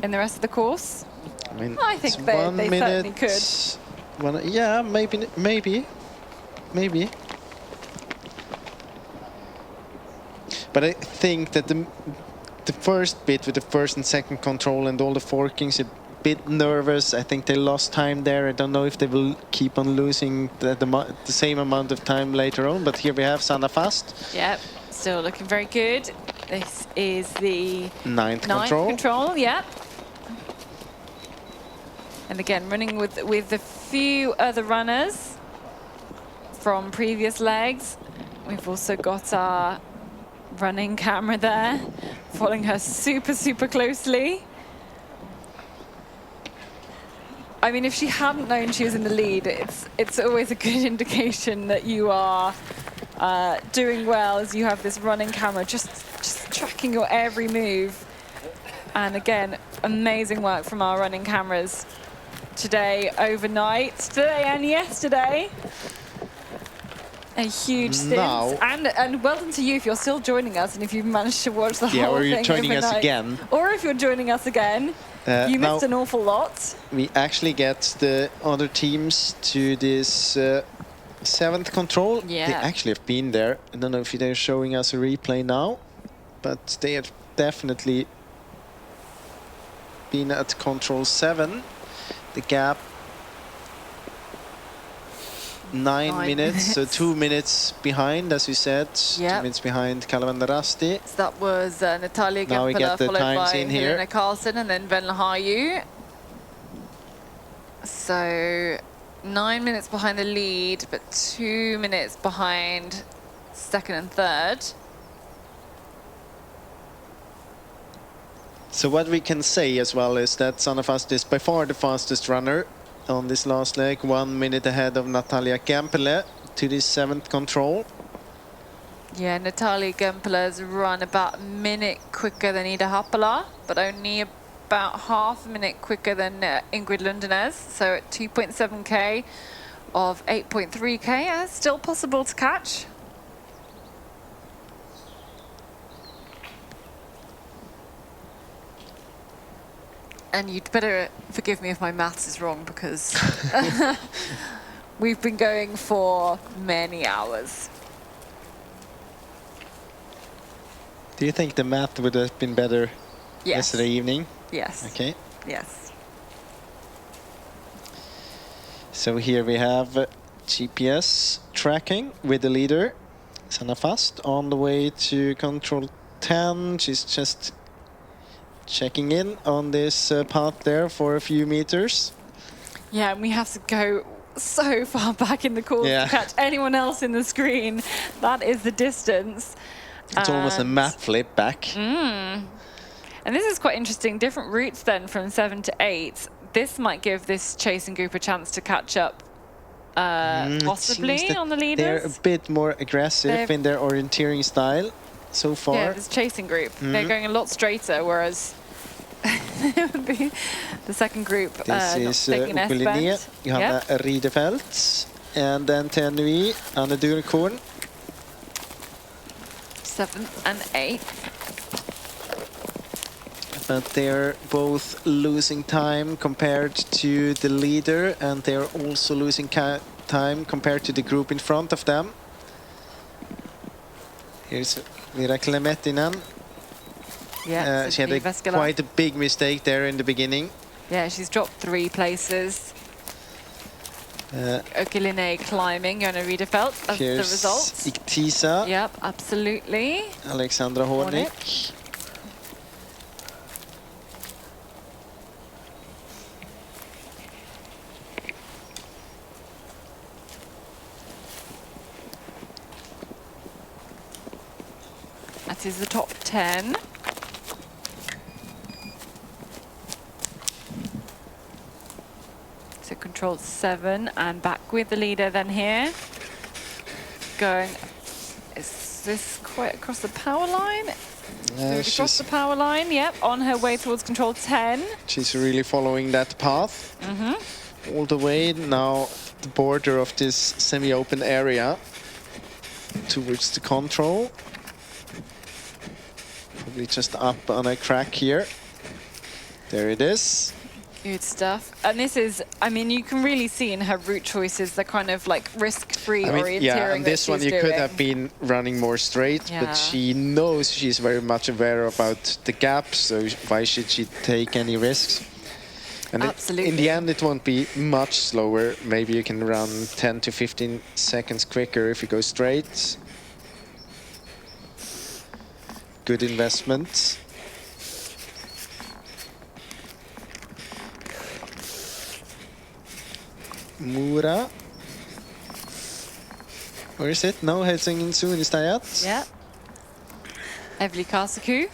in the rest of the course? I mean, I think they certainly could. Yeah, maybe. But I think that the first bit with the first and second control and all the forkings, a bit nervous. I think they lost time there. I don't know if they will keep on losing the same amount of time later on. But here we have Sanna Fast. Yep, still looking very good. This is the ninth control. Yep. And again, running with a few other runners from previous legs. We've also got our running camera there, following her super, super closely. I mean, if she hadn't known she was in the lead, it's always a good indication that you are doing well, as you have this running camera just tracking your every move. And again, amazing work from our running cameras today, overnight, today and yesterday. A huge stint. And well done to you if you're still joining us and if you've managed to watch the whole thing or you're joining overnight. us again. Or if you're joining us again. You missed an awful lot. We actually get the other teams to this 7th control. Yeah. They actually have been there. I don't know if they're showing us a replay now, but they have definitely been at control 7. The gap 9 minutes, so 2 minutes behind, as you said. Yep. 2 minutes behind Kalavandarasti. So that was Natalia Now we get Gempela, the followed times by in here. Helena Karlsson and then Venla Hayu. So 9 minutes behind the lead, but 2 minutes behind second and third. So what we can say as well is that Sanna Fast is by far the fastest runner on this last leg, 1 minute ahead of Natalia Gempele to this 7th control. Yeah, Natalia Gempela's run about a minute quicker than Ida Happala, but only about half a minute quicker than Ingrid Lundenes. So at 2.7k of 8.3k, still possible to catch. And you'd better forgive me if my maths is wrong, because we've been going for many hours. Do you think the math would have been better yesterday evening? Yes. Okay. Yes. So here we have GPS tracking with the leader, Sanna Fast, on the way to control 10. She's just checking in on this path there for a few meters. Yeah, and we have to go so far back in the course to catch anyone else in the screen. That is the distance. It's almost a map flip back. And this is quite interesting. Different routes then from 7 to 8. This might give this chasing group a chance to catch up possibly on the leaders. They're a bit more aggressive in their orienteering style so far. Yeah, this chasing group. They're going a lot straighter, whereas the second group this is Linné, Johanna Riedefelt, and then Tenui, Anne Durkorn. 7th and 8th. But they're both losing time compared to the leader, and they're also losing time compared to the group in front of them. Here's Vera Klemetinen. Yeah, she had quite a big mistake there in the beginning. Yeah, she's dropped 3 places. Linné climbing, Johanna Riedefelt as the result. Iktisa. Yep, absolutely. Alexandra Hornik. That is the top 10. So control 7 and back with the leader then here. Going, is this quite across the power line? Across the power line, yep, on her way towards control 10. She's really following that path. All the way now, the border of this semi-open area towards the control. Probably just up on a crack here. There it is. Good stuff. And this is, I mean, you can really see in her route choices the kind of like risk-free orienteering. Yeah, and this one you could have been running more straight, Yeah. but she knows she's very much aware about the gap, so why should she take any risks? And Absolutely. in the end, it won't be much slower. Maybe you can run 10 to 15 seconds quicker if you go straight. Good investment. Mura. Where is it? No, Helsingin soon is that? Yeah. Eveli Karsaku,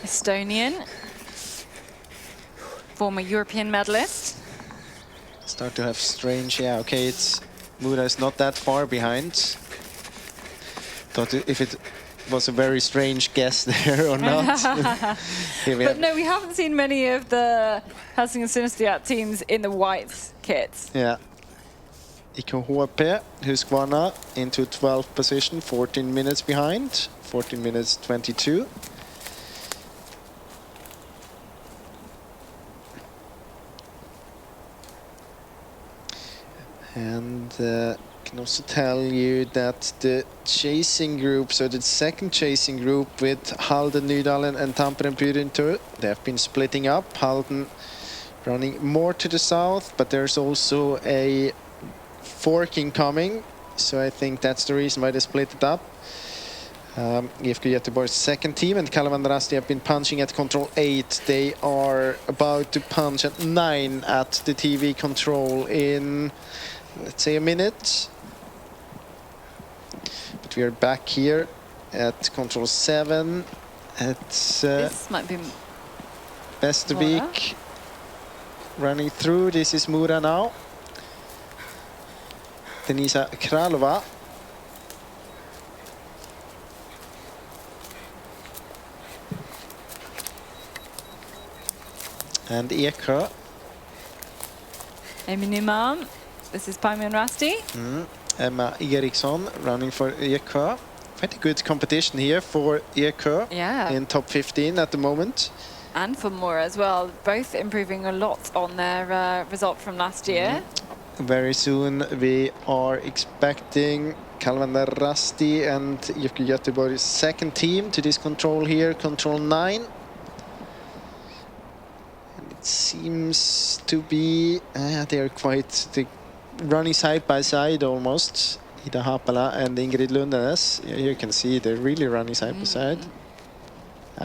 Estonian, former European medalist. Start to have strange, yeah, okay, it's Mura is not that far behind. Thought if it was a very strange guess there or not. But no, we haven't seen many of the Helsingin Synestia teams in the white kits. Yeah. IKHP, Husqvarna into 12th position, 14 minutes behind, 14 minutes 22. And can also tell you that the chasing group, so the second chasing group with Halden, Nydalen and Tampere Pyrintur, they have been splitting up. Halden running more to the south, but there's also a forking coming, so I think that's the reason why they split it up. IFK Göteborg's second team and Kalevan Rasti have been punching at control 8. They are about to punch at 9 at the TV control in, let's say, a minute. But we are back here at control 7. It's This might be Westervik running through. This is Mura now. Denisa Kralova. And Eksjö. Amy Nyman. This is Paimin Rasti. Emma Eriksson running for Eksjö. Pretty good competition here for Eksjö. Yeah. In top 15 at the moment. And for Mora as well. Both improving a lot on their result from last year. Very soon we are expecting Kalevan Rasti and IFK Göteborg's second team to this control here, control 9. And it seems to be, they are quite running side by side almost. Ida Hapala and Ingrid Lundenes. You can see they're really running side by side.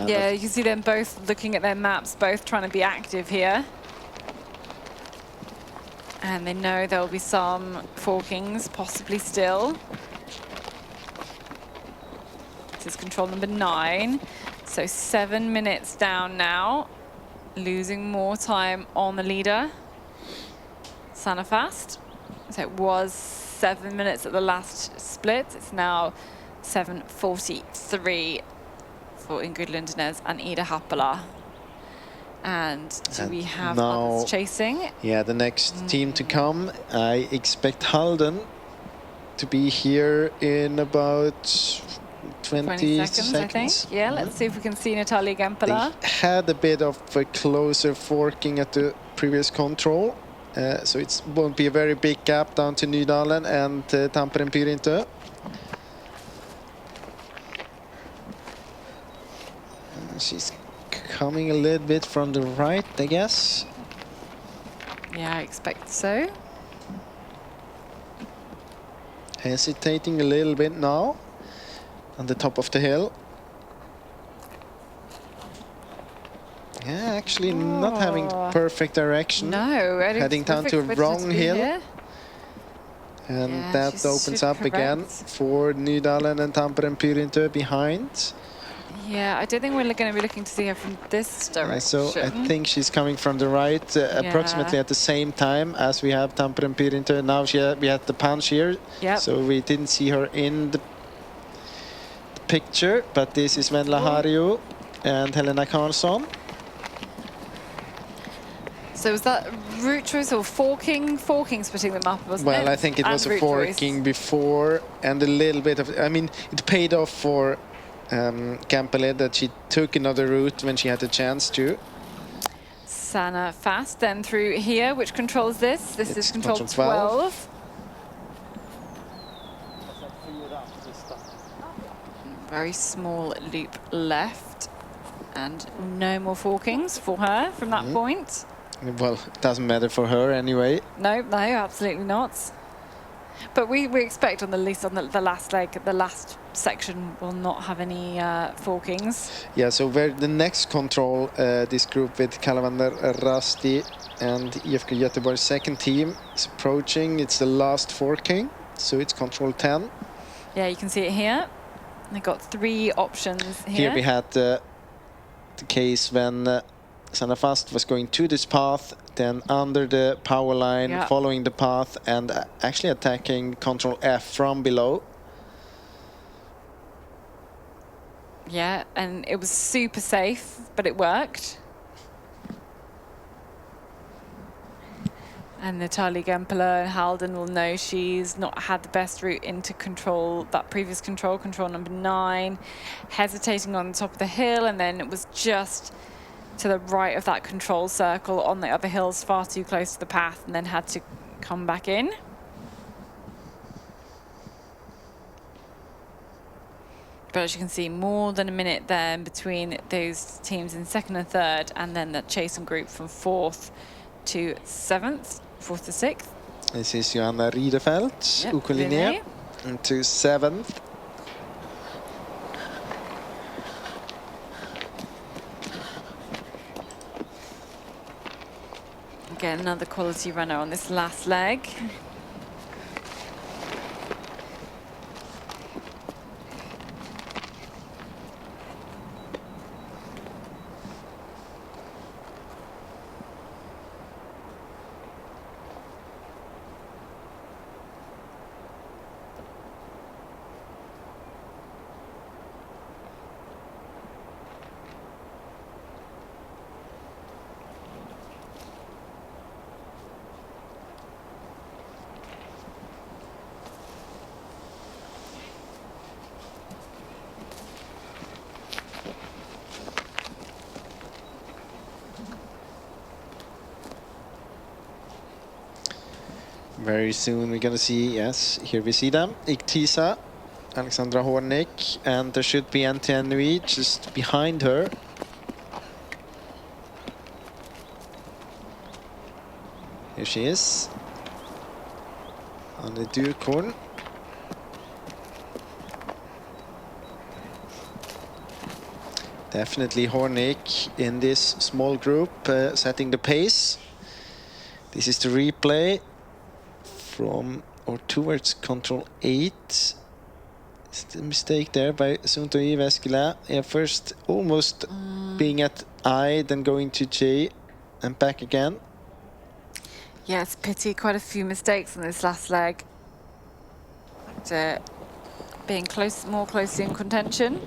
Yeah, you can see them both looking at their maps, both trying to be active here. And they know there will be some forkings, possibly still. This is control number 9. So 7 minutes down now. Losing more time on the leader, Sanafast. So it was 7 minutes at the last split. It's now 7:43 for Ingrid Lundenes and Ida Happala. And do we have now, others chasing? Yeah, the next team to come. I expect Halden to be here in about 20 seconds, I think. Yeah, let's see if we can see Natalia Gempala. They had a bit of a closer forking at the previous control. So it won't be a very big gap down to Nydalen and Tampere Pyrintur. She's coming a little bit from the right, I guess. Yeah, I expect so. Hesitating a little bit now on the top of the hill. Yeah, actually not having perfect direction. No, heading down to a wrong hill. Here. And Yeah, that she opens should up again correct. for Nydalen and Tampere Pyrintur behind. Yeah, I don't think we're going to be looking to see her from this direction. So I think she's coming from the right, approximately at the same time as we have Tampere and Pyrintur. Now we had the punch here, so we didn't see her in the picture. But this is Venla Harju and Helena Karlsson. So was that route choice or forking? Forking splitting them up, wasn't it? Well, I think it was a forking before and a little bit of, I mean, it paid off for Gempele that she took another route when she had the chance to. Sana fast, then through here, which controls this. This It's is control control 12. Very small loop left. And no more forkings for her from that point. Well, it doesn't matter for her anyway. No, no, absolutely not. But we expect on the least on the last leg, the last section will not have any forkings. Yeah, so where the next control, this group with Kalavander, Rasti and IFK Göteborg's second team is approaching. It's the last forking, so it's control 10. Yeah, you can see it here. They got 3 options here. Here we had the case when Sana Fast was going to this path, then under the power line, following the path, and actually attacking control F from below. Yeah, and it was super safe, but it worked. And Natalie Gempler and Halden will know she's not had the best route into control, that previous control number 9, hesitating on the top of the hill, and then it was just to the right of that control circle on the other hills, far too close to the path, and then had to come back in. But as you can see, more than a minute there in between those teams in 2nd and 3rd, and then the chasing group from 4th to 7th, 4th to 6th. This is Johanna Riedefeld, Ukolinje, into 7th. Again, another quality runner on this last leg. Very soon we're gonna see, yes, here we see them. Iktisa, Alexandra Hornick, and there should be NTN Nui just behind her. Here she is. On the Durkorn. Definitely Hornick in this small group, setting the pace. This is the replay from or towards control 8. It's the mistake there by Sunto Iveskila. Yeah, first almost being at I, then going to J and back again. Yeah, it's a pity. Quite a few mistakes on this last leg. Being close, more closely in contention.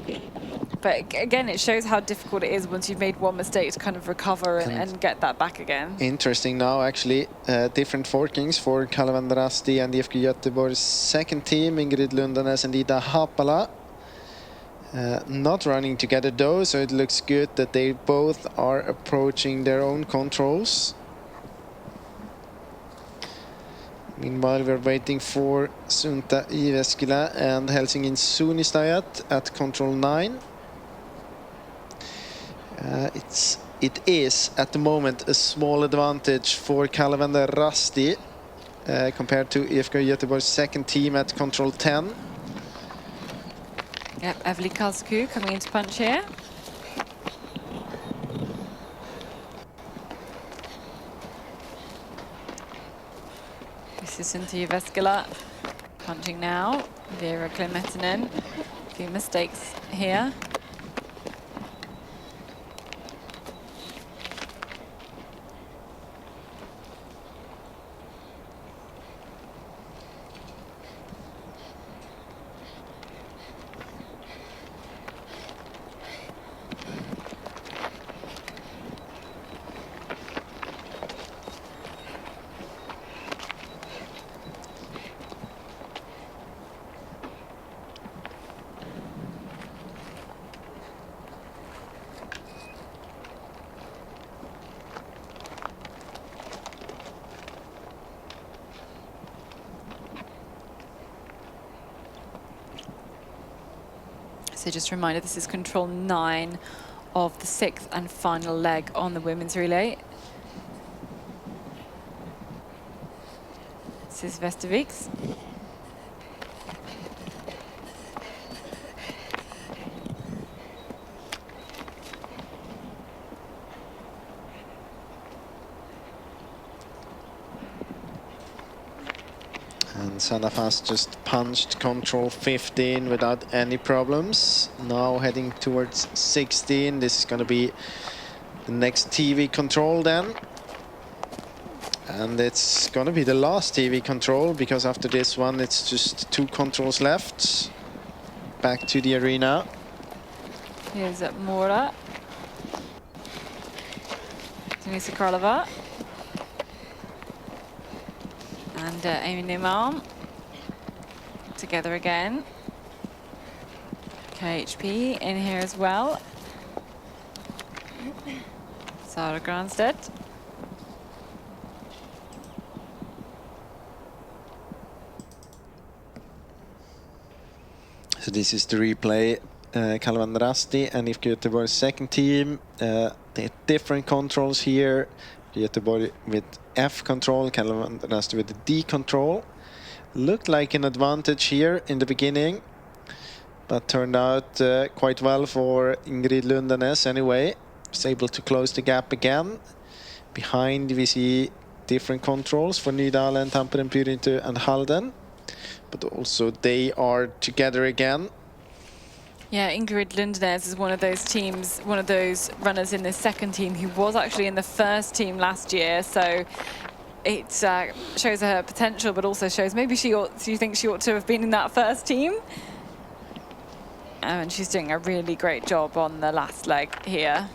But again, it shows how difficult it is once you've made one mistake to kind of recover and get that back again. Interesting now, actually. Different forkings for Kalavander Rasti and IFK Göteborg's second team, Ingrid Lundanes and Ida Hapala. Not running together though, so it looks good that they both are approaching their own controls. Meanwhile, we're waiting for Sunta Iveskila and Helsingin Sunistajat at control 9. It is at the moment a small advantage for Kalavander Rasti compared to IFK Göteborg's second team at control 10. Yep, Evely Kalsku coming into punch here. This is Sunti Veskala punching now. Vera Klemetinen. A few mistakes here. So just a reminder, this is control 9 of the 6th and final leg on the women's relay. This is Vesterviks. And Sanafast just punched control 15 without any problems. Now heading towards 16. This is going to be the next TV control then. And it's going to be the last TV control, because after this one it's just 2 controls left. Back to the arena. Here's Mora. Denisa Kralova. And Amy Neumann together again. KHP in here as well. Sara Granstedt. So this is the replay. Calvin Rasti and IFK Göteborg's second team. They have different controls here. Göteborg with F control, Calvin Rasti with the D control. Looked like an advantage here in the beginning, but turned out quite well for Ingrid Lundanes anyway. Was able to close the gap again. Behind we see different controls for Nydalen, Tampere, Pyrintu and Halden. But also they are together again. Yeah, Ingrid Lundanes is one of those teams, one of those runners in the second team who was actually in the first team last year. So it shows her potential, but also shows maybe she thinks she ought to have been in that first team. And she's doing a really great job on the last leg here.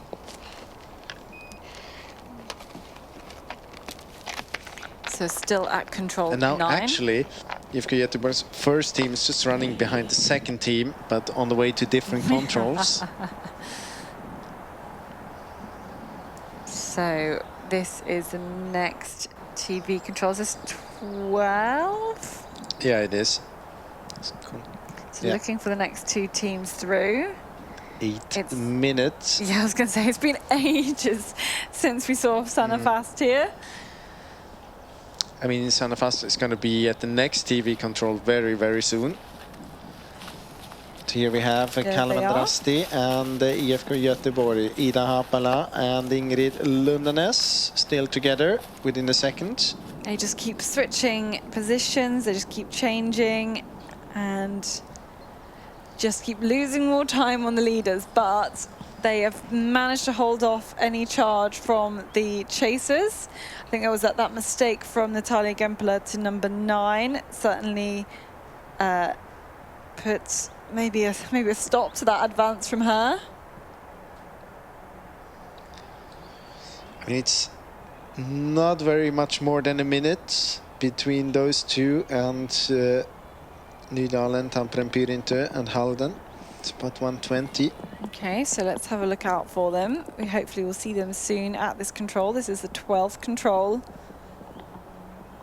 So still at control 9. And now actually, IFK Göteborg's first team is just running behind the second team, but on the way to different controls. So this is the next TV controls. Is 12? Yeah, it is. So looking for the next 2 teams through. 8 minutes. Yeah, I was going to say, it's been ages since we saw Sanafast here. I mean, Sanafast is going to be at the next TV control very, very soon. So here we have Calvin Rasti and IFK Göteborg, Ida Hapala and Ingrid Lundanes still together within the second. They just keep switching positions, they just keep changing and just keep losing more time on the leaders, but they have managed to hold off any charge from the chasers. I think there was that mistake from Natalia Gempler to number 9. Certainly put maybe a stop to that advance from her. I mean, it's not very much more than a minute between those two and Nydalen, Tampere, Pyrintu and Halden. It's about 1:20. Okay, so let's have a look out for them. We hopefully will see them soon at this control. This is the 12th control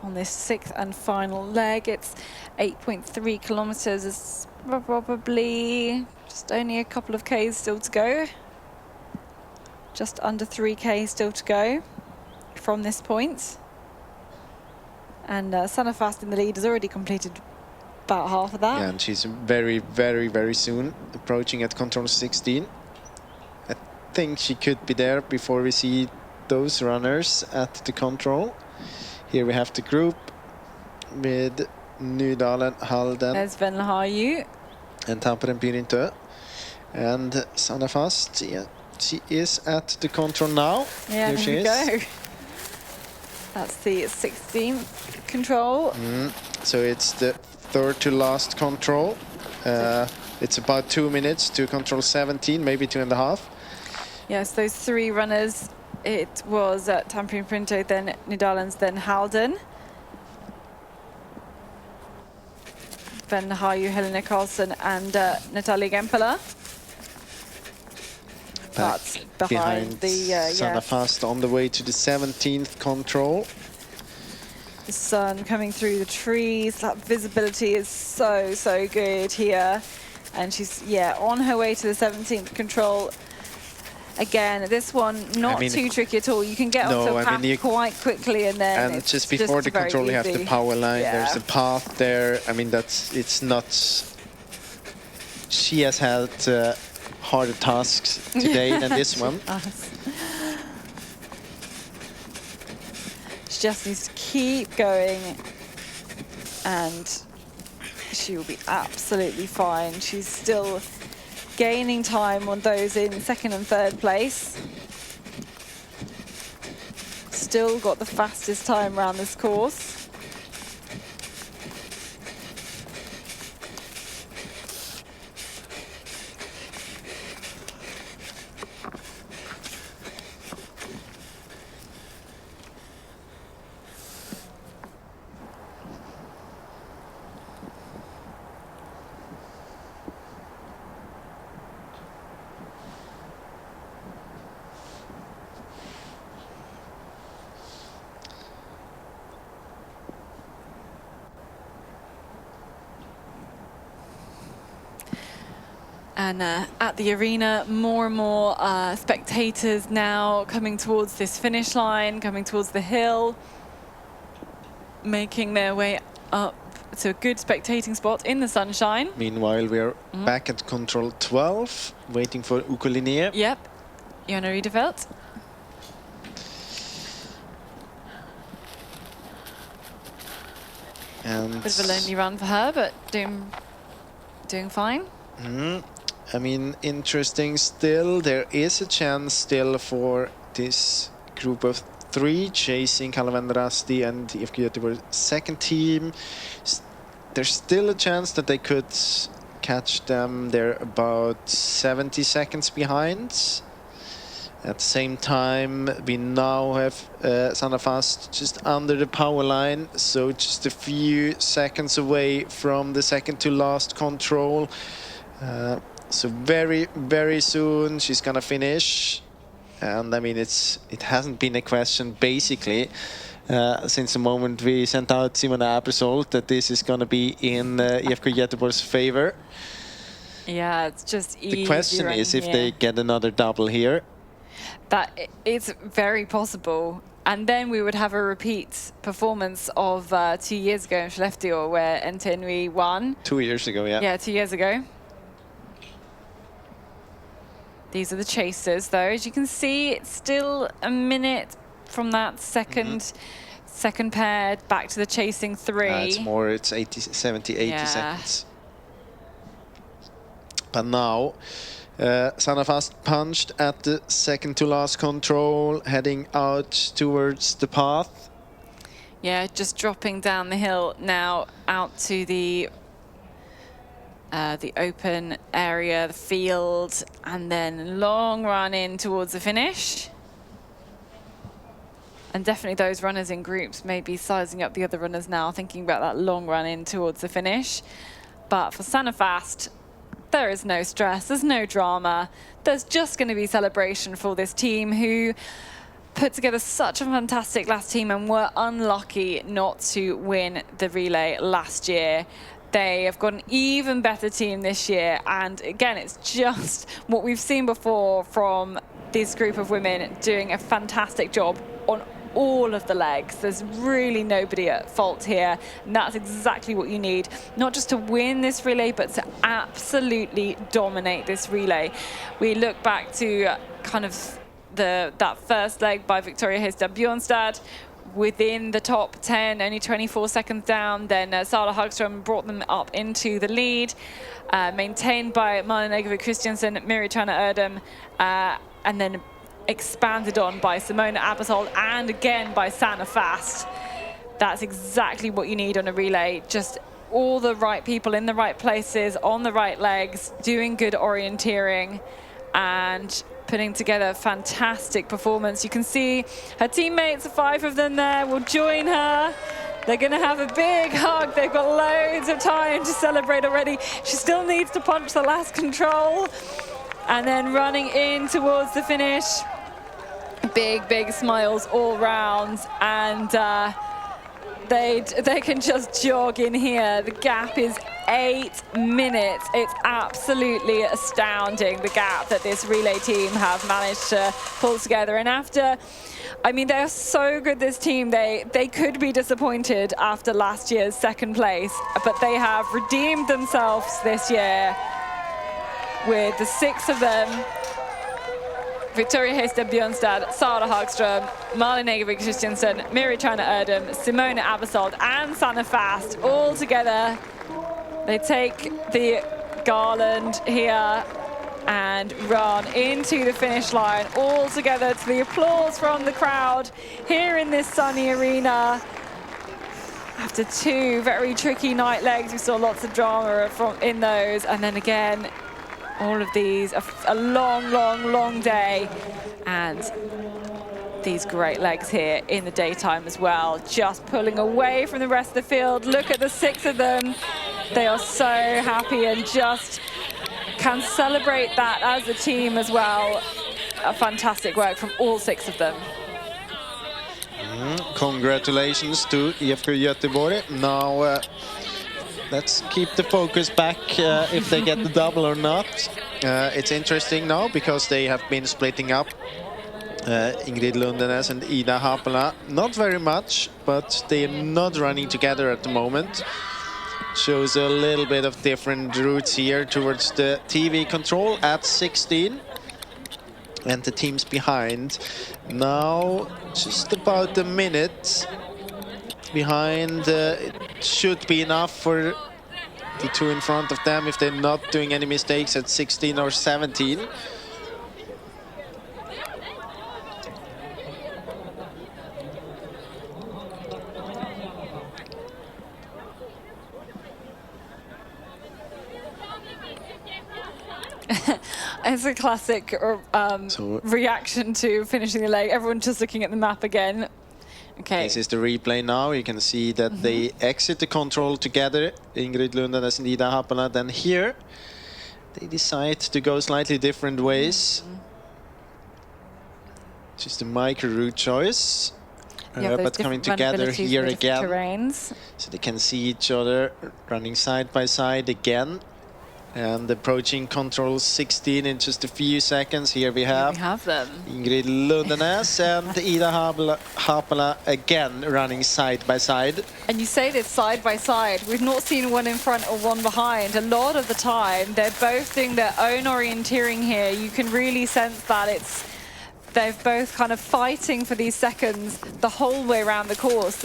on this 6th and final leg. It's 8.3 kilometers. It's probably just only a couple of Ks still to go. Just under 3K still to go from this point. And Sanafast in the lead has already completed about half of that. Yeah, and she's very, very, very soon approaching at control 16. I think she could be there before we see those runners at the control. Here we have the group with Nydalen, Halden. There's Venlahayu. And Tampere, Pyrintu. And Sanafast, yeah, she is at the control now. Yeah, here she is. Go. That's the 16th control. So it's the third to last control. It's about 2 minutes to control 17, maybe 2.5. Yes, those 3 runners. It was Tampere, Pyrintu, then Nydalens, then Halden. Venlahayu, Helena Karlsson and Natalia Gempler. That's behind the Sanafast on the way to the 17th control. The sun coming through the trees. That visibility is so good here. And she's, yeah, on her way to the 17th control. Again, this one not too tricky at all. You can get onto a path quite quickly, and then and just before the control, you have the power line. Yeah. There's a path there. I mean, it's not. She has had harder tasks today than this one. She just needs to keep going, and she will be absolutely fine. She's still gaining time on those in second and third place. Still got the fastest time around this course. And at the arena, more and more spectators now coming towards this finish line, coming towards the hill, making their way up to a good spectating spot in the sunshine. Meanwhile, we are back at control 12, waiting for Unedited. Yep, Unedited. And bit of a lonely run for her, but doing fine. I mean, interesting still. There is a chance still for this group of 3 chasing Kalavendrasti and EFK Göteborg second team. There's still a chance that they could catch them. They're about 70 seconds behind. At the same time, we now have Sanna Fast just under the power line, so just a few seconds away from the second to last control. So very, very soon she's gonna finish, and I mean it hasn't been a question basically since the moment we sent out Simona Abersholt that this is gonna be in EFK Göteborg's favor. Yeah, it's just easy. The question is if they get another double here. That it's very possible, and then we would have a repeat performance of 2 years ago in Skellefteå where NTNU won. 2 years ago, yeah. Yeah, 2 years ago. These are the chasers, though. As you can see, it's still a minute from that second pair back to the chasing 3. It's more, it's 70-80 seconds. But now, Sanna Fast punched at the second to last control, heading out towards the path. Yeah, just dropping down the hill now out to the open area, the field, and then long run in towards the finish. And definitely those runners in groups may be sizing up the other runners now, thinking about that long run in towards the finish. But for Sanna Fast, there is no stress, there's no drama. There's just going to be celebration for this team who put together such a fantastic last team and were unlucky not to win the relay last year. They have got an even better team this year, and again, it's just what we've seen before from this group of women doing a fantastic job on all of the legs. There's really nobody at fault here, and that's exactly what you need, not just to win this relay, but to absolutely dominate this relay. We look back to kind of that first leg by Victoria Hestad Bjornstad, within the top 10, only 24 seconds down. Then Sara Hagström brought them up into the lead, maintained by Malin Egervik Christiansen, Miritrana Erdem, and then expanded on by Simona Abersholt and again by Sanna Fast. That's exactly what you need on a relay. Just all the right people in the right places, on the right legs, doing good orienteering, and putting together a fantastic performance. You can see her teammates, 5 of them there, will join her. They're going to have a big hug. They've got loads of time to celebrate already. She still needs to punch the last control. And then running in towards the finish. Big, big smiles all round. And they can just jog in here. The gap is 8 minutes. It's absolutely astounding, the gap that this relay team have managed to pull together. And after, I mean, they're so good, this team. They could be disappointed after last year's second place, but they have redeemed themselves this year with the 6 of them. Victoria Hestad Björnstad, Sara Hagström, Malin Egervik Christiansen, Miri China Erdem, Simona Abersold and Sanna Fast all together. They take the garland here and run into the finish line all together to the applause from the crowd here in this sunny arena. After 2 very tricky night legs, we saw lots of drama in those, and then again, all of these, a long, long, long day, and these great legs here in the daytime as well, just pulling away from the rest of the field. Look at the 6 of them. They are so happy and just can celebrate that as a team as well. A fantastic work from all 6 of them. Congratulations to IFK Göteborg. Now let's keep the focus back if they get the double or not. It's interesting now because they have been splitting up. Ingrid Lundenes and Ida Haapala, not very much, but they are not running together at the moment. Shows a little bit of different routes here towards the TV control at 16. And the teams behind now just about a minute behind. It should be enough for the 2 in front of them if they're not doing any mistakes at 16 or 17. It's a classic reaction to finishing the leg. Everyone just looking at the map again. Okay. This is the replay now. You can see that they exit the control together, Ingrid Lundenes and Ida Haapala. Then here, they decide to go slightly different ways. Just a micro route choice. But coming together here again. Terrains. So they can see each other running side by side again. And approaching control 16 in just a few seconds. Here we have them. Ingrid Lundenes and Ida Haapala again running side by side. And you say this side by side. We've not seen one in front or one behind. A lot of the time, they're both doing their own orienteering here. You can really sense that they're both kind of fighting for these seconds the whole way around the course.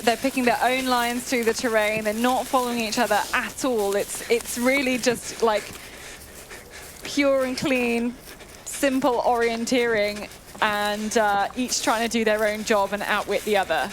They're picking their own lines through the terrain. They're not following each other at all. It's really just like pure and clean, simple orienteering, and each trying to do their own job and outwit the other.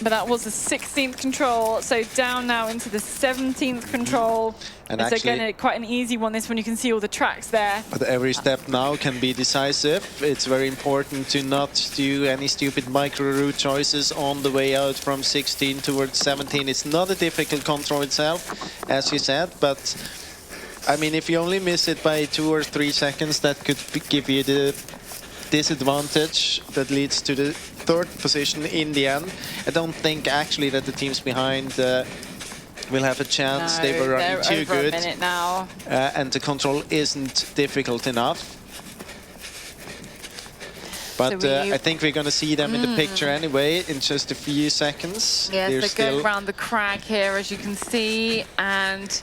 But that was the 16th control, so down now into the 17th control. And it's again quite an easy one, this one. You can see all the tracks there. But every step now can be decisive. It's very important to not do any stupid micro route choices on the way out from 16 towards 17. It's not a difficult control itself, as you said, but I mean, if you only miss it by 2 or 3 seconds, that could give you the disadvantage that leads to the 3rd position in the end. I don't think actually that the teams behind will have a chance. No, they were running too over good. A minute now. And the control isn't difficult enough. But So I think we're going to see them in the picture anyway in just a few seconds. Yes, they're going around the crag here, as you can see. And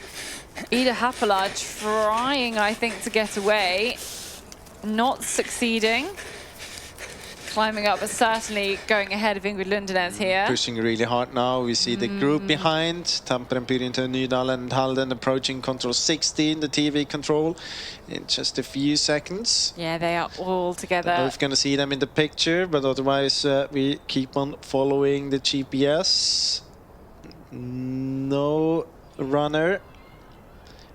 Ida Haapala trying, I think, to get away. Not succeeding. Climbing up, but certainly going ahead of Ingrid Lundenes here. Pushing really hard now. We see the group behind. Tampere, Pyrinto, Nydal and Halden approaching control 16, the TV control, in just a few seconds. Yeah, they are all together. We're both going to see them in the picture, but otherwise we keep on following the GPS. No runner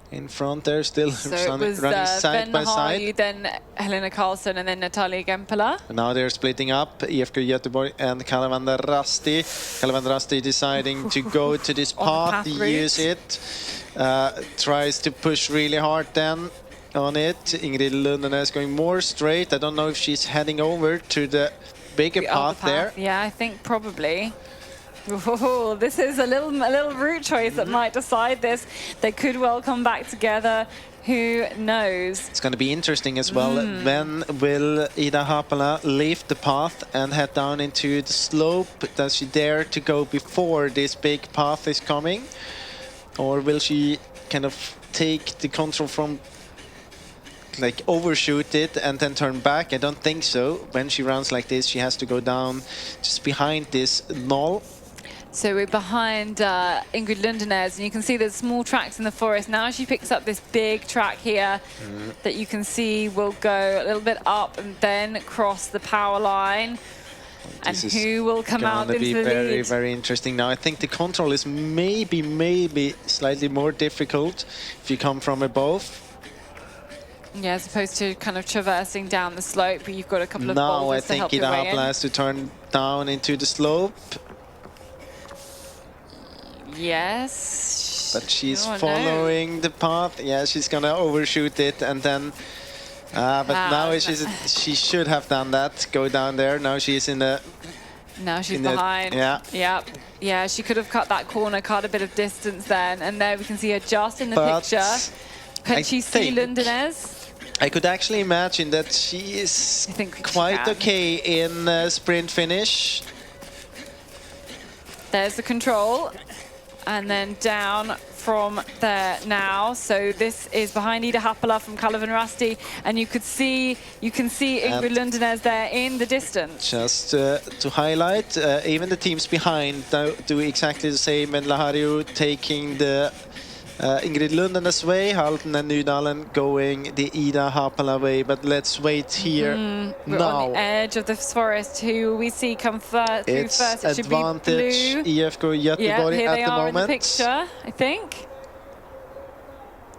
in front there, still running side by side. Then Helena Karlsson and then Natalia Gempela. Now they're splitting up, IFK Göteborg and Kalevander Rasti. Kalevander Rasti deciding to go to this path, use it. Tries to push really hard then on it. Ingrid Lundenes going more straight. I don't know if she's heading over to the bigger the other path there. Yeah, I think probably. Oh, this is a little route choice that might decide this. They could well come back together. Who knows? It's going to be interesting as well. When will Ida Haapala leave the path and head down into the slope? Does she dare to go before this big path is coming? Or will she kind of take the control from, like, overshoot it and then turn back? I don't think so. When she runs like this, she has to go down just behind this knoll. So we're behind Ingrid Lundenes, and you can see there's small tracks in the forest. Now she picks up this big track here that you can see will go a little bit up and then cross the power line. And who will come out into the lead? Very, very interesting. Now I think the control is maybe slightly more difficult if you come from above. Yeah, as opposed to kind of traversing down the slope, but you've got a couple of boulders to help I think your way Ida in. Haapala has to turn down into the slope. Yes. But she's following the path. Yeah, she's gonna overshoot it, and then. But now she should have done that. Go down there. Now she's in the. Now she's behind. Yeah. She could have cut that corner, cut a bit of distance then, and there we can see her just in the picture. Can she see Lundenes? I could actually imagine that she is quite okay in sprint finish. There's the control. And then down from there now. So this is behind Ida Haapala from Kalevan Rasti, and you can see Ingrid Lundenes there in the distance. Just to highlight, even the teams behind do exactly the same, and Lahariu taking the Ingrid Lundenes way, Halden and Nydalen going the Ida Haapala way. But let's wait here We're now. on the edge of the forest. Who we see come through first? It should be advantage blue. IFK Göteborg here at they the are moment. in the picture, I think.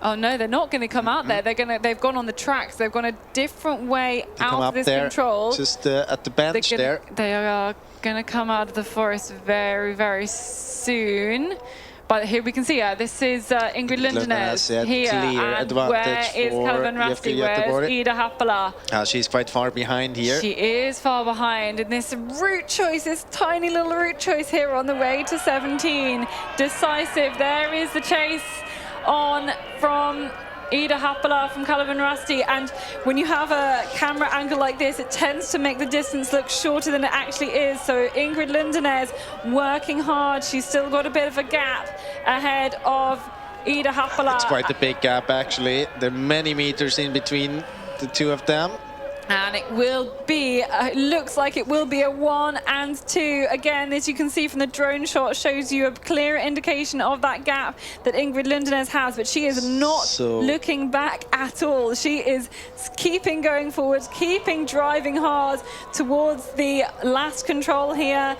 Oh no, they're not going to come out there. They've gone on the tracks. They've gone a different way out of this control. Just at the bench there. They are going to come out of the forest very, very soon. But here we can see her. This is Ingrid Lundenes here. Clear and advantage where is Kalevan Rasti? Where's Ida Haapala? She's quite far behind here. She is far behind. And this route choice, this tiny little route choice here on the way to 17. Decisive. There is the chase on from Ida Haapala from Kalevan Rasti, and when you have a camera angle like this, it tends to make the distance look shorter than it actually is. So Ingrid Lundenes working hard. She's still got a bit of a gap ahead of Ida Haapala. It's quite a big gap, actually. There are many meters in between the two of them. And it will be, it looks like it will be a 1 and 2. Again, as you can see from the drone shot, shows you a clear indication of that gap that Ingrid Lundenes has, but she is not looking back at all. She is keeping going forwards, keeping driving hard towards the last control here.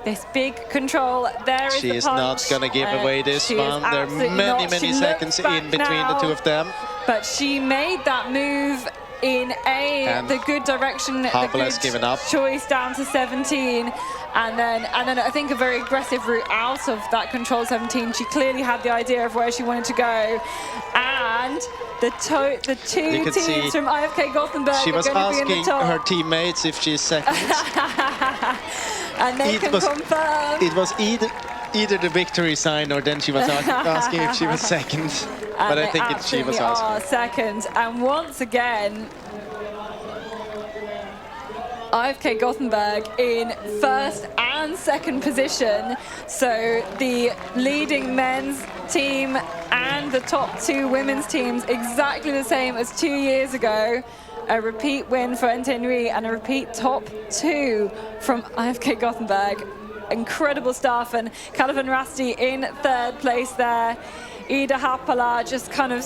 This big control, there is the punch. She is not going to give away this one. There are many seconds in between the two of them. But she made that move in the good direction, the good given up. Choice down to 17, and then I think a very aggressive route out of that control 17. She clearly had the idea of where she wanted to go, and the two teams from IFK Gothenburg she was are going to be in the top. Her teammates if she's second. And they confirm. It was either the victory sign, or then she was asking if she was second. But I think she was asking. Second. And once again, IFK Gothenburg in first and second position. So the leading men's team and the top two women's teams exactly the same as 2 years ago. A repeat win for Entenui and a repeat top 2 from IFK Gothenburg. Incredible stuff. And Kalevan Rasti in third place there. Ida Haapala just kind of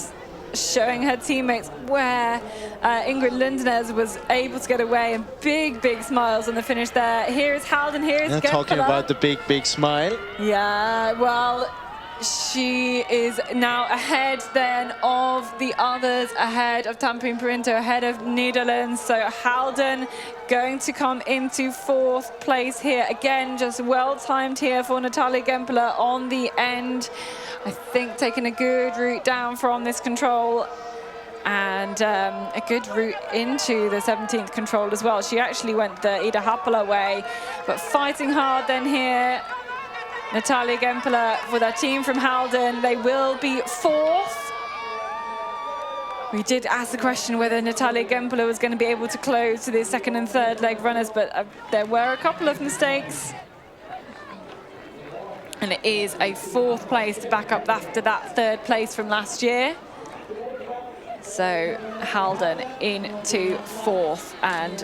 showing her teammates where Ingrid Lundenes was able to get away, and big smiles on the finish there. Here is Halden, here is Götala. Talking about the big smile. Yeah, well, she is now ahead then of the others, ahead of Tampin Perinto, ahead of Netherlands. So Halden going to come into fourth place here. Again, just well timed here for Natalia Gempler on the end. I think taking a good route down from this control. and a good route into the 17th control as well. She actually went the Ida Haapala way, but fighting hard then here. Natalia Gempela for their team from Halden. They will be 4th. We did ask the question whether Natalia Gempela was going to be able to close to the 2nd and 3rd leg runners, but there were a couple of mistakes. And it is a 4th place to back up after that 3rd place from last year. So Halden into 4th, and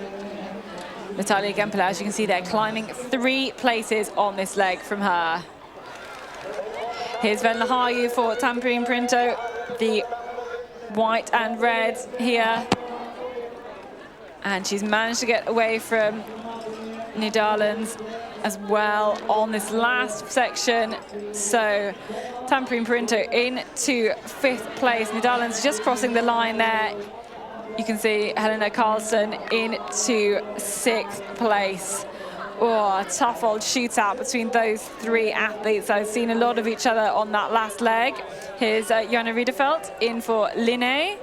Natalia Gempela, as you can see there, climbing 3 places on this leg from her. Here's Venla Haju for Tampere Printo, the white and red here. And she's managed to get away from Nederlands as well on this last section. So Tampere Printo into 5th place. Nederlands just crossing the line there. You can see Helena Karlsson into 6th place. Oh, a tough old shootout between those 3 athletes. I've seen a lot of each other on that last leg. Here's Jana Riedefeld in for Linné.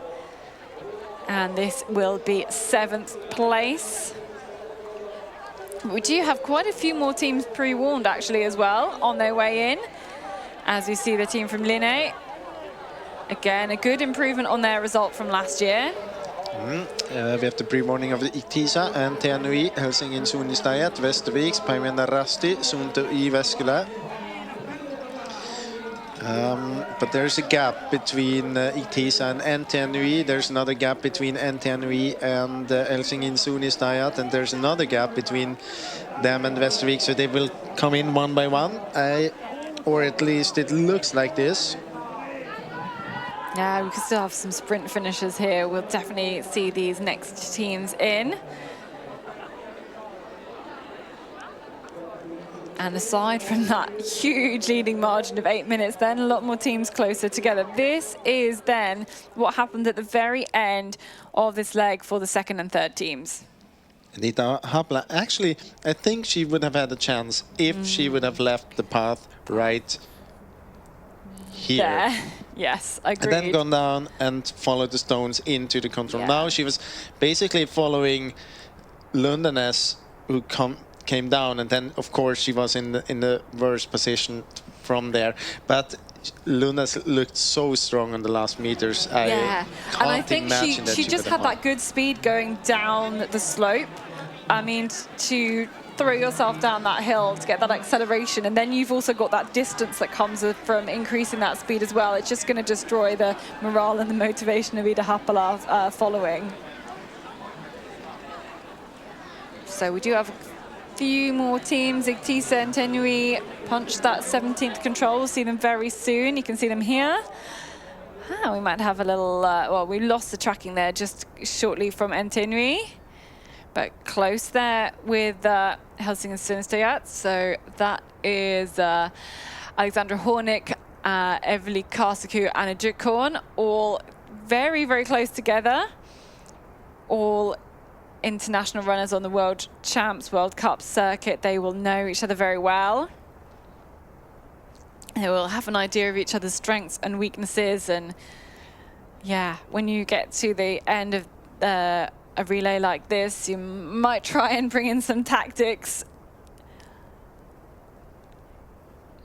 And this will be 7th place. We do have quite a few more teams pre-warned actually as well on their way in. As we see the team from Linné. Again, a good improvement on their result from last year. We have the pre-warning of the ITISA and TNUI, Helsingin Suunnistajat, Västerviks, Paimena Rasti, Suunto I Veskula. But there's a gap between ITISA and NTNUI. There's another gap between NTNUI and Helsingin Suunnistajat, and there's another gap between them and Västervik. So they will come in one by one, or at least it looks like this. Yeah, we could still have some sprint finishers here. We'll definitely see these next teams in. And aside from that huge leading margin of 8 minutes, then a lot more teams closer together. This is then what happened at the very end of this leg for the 2nd and 3rd teams. Ida Haapala, actually, I think she would have had a chance if she would have left the path right here. There. Yes, agreed. And then gone down and followed the stones into the control. Yeah. Now she was basically following Lundanes, who came down, and then of course she was in the worst position from there. But Lundanes looked so strong on the last meters. Yeah, and I think she just had that good speed going down the slope. I mean, to throw yourself down that hill to get that acceleration, and then you've also got that distance that comes from increasing that speed as well. It's just going to destroy the morale and the motivation of Ida Haapala following. So we do have a few more teams. ITISA and TNUI punched that 17th control. We'll see them very soon. You can see them here. We might have a little, well, we lost the tracking there just shortly from TNUI. But close there with Helsingin Suunnistajat. So that is Alexandra Hornick, Eveli Karsaku, Anna Dukkorn, all very, very close together. All international runners on the World Champs, World Cup circuit. They will know each other very well. They will have an idea of each other's strengths and weaknesses. And yeah, when you get to the end of a relay like this, you might try and bring in some tactics.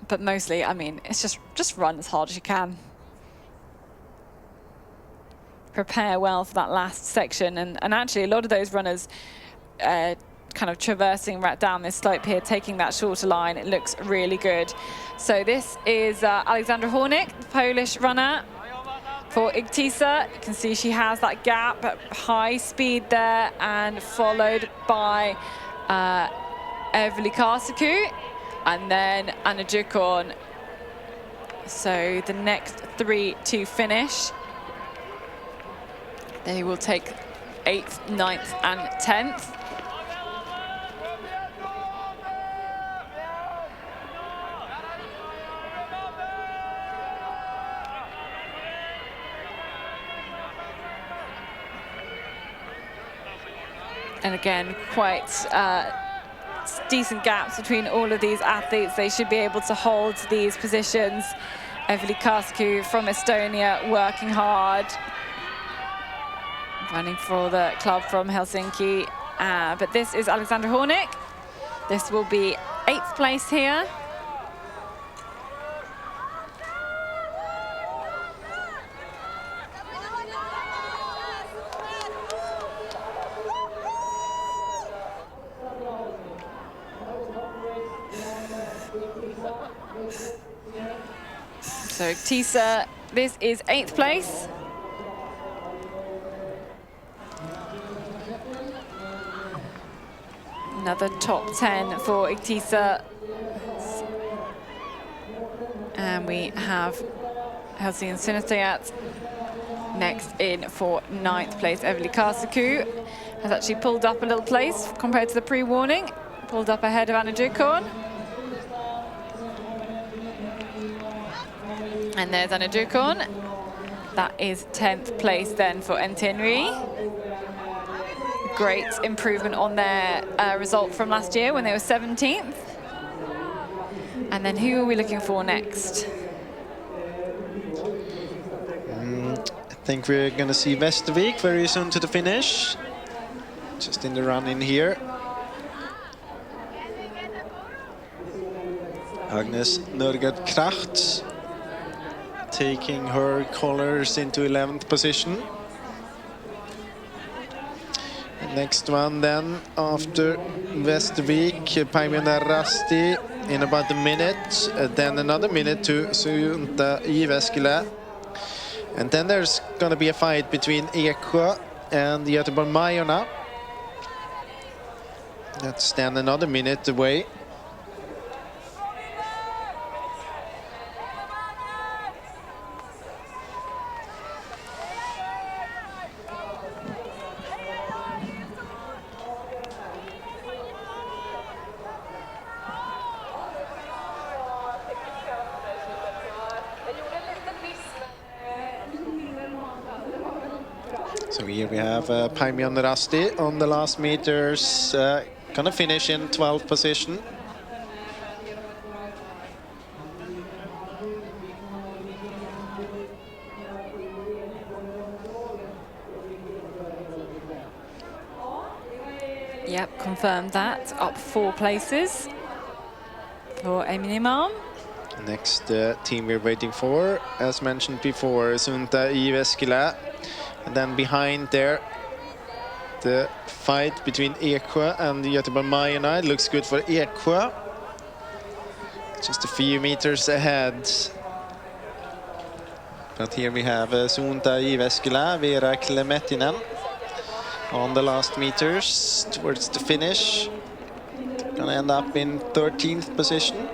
But mostly, I mean, it's just run as hard as you can. Prepare well for that last section. And actually, a lot of those runners kind of traversing right down this slope here, taking that shorter line. It looks really good. So this is Alexandra Hornick, the Polish runner. For ITISA, you can see she has that gap at high speed there, and followed by Eveli Karsaku and then Anna Dukkorn. So the next 3 to finish. They will take 8th, 9th and 10th. And again, quite decent gaps between all of these athletes. They should be able to hold these positions. Eveli Karsaku from Estonia working hard. running for the club from Helsinki. But this is Alexander Hornick. This will be 8th place here. So Tisa, this is 8th place. Another top 10 for Iktisa. And we have Helsinki Sinatayat next in for 9th place. Eveli Karsaku has actually pulled up a little place compared to the pre-warning. Pulled up ahead of Anna Dukon. And there's Anna Dukon. That is 10th place then for Entinri. Great improvement on their result from last year when they were 17th. And then who are we looking for next? I think we're going to see Westervik very soon to the finish. Just in the run-in here. Agnes Nørgaard Kracht taking her colors into 11th position. Next one then, after Westervik, Paimon Rasti in about a minute, then another minute to Suunta Jyväskylä. And then there's going to be a fight between Eksjö and Göteborg Majorna. That's then another minute away. So here we have Paimon Rasti on the last meters, gonna finish in 12th position. Yep, confirmed that. Up 4 places for Amy Imam. Next team we're waiting for, as mentioned before, Suunta Jyväskylä. And then behind there, the fight between Eksjö and Göteborg Majorna. It looks good for Eksjö. Just a few meters ahead. But here we have Suunta Jyväskylä, Vera Klemetinen on the last meters towards the finish. Gonna end up in 13th position.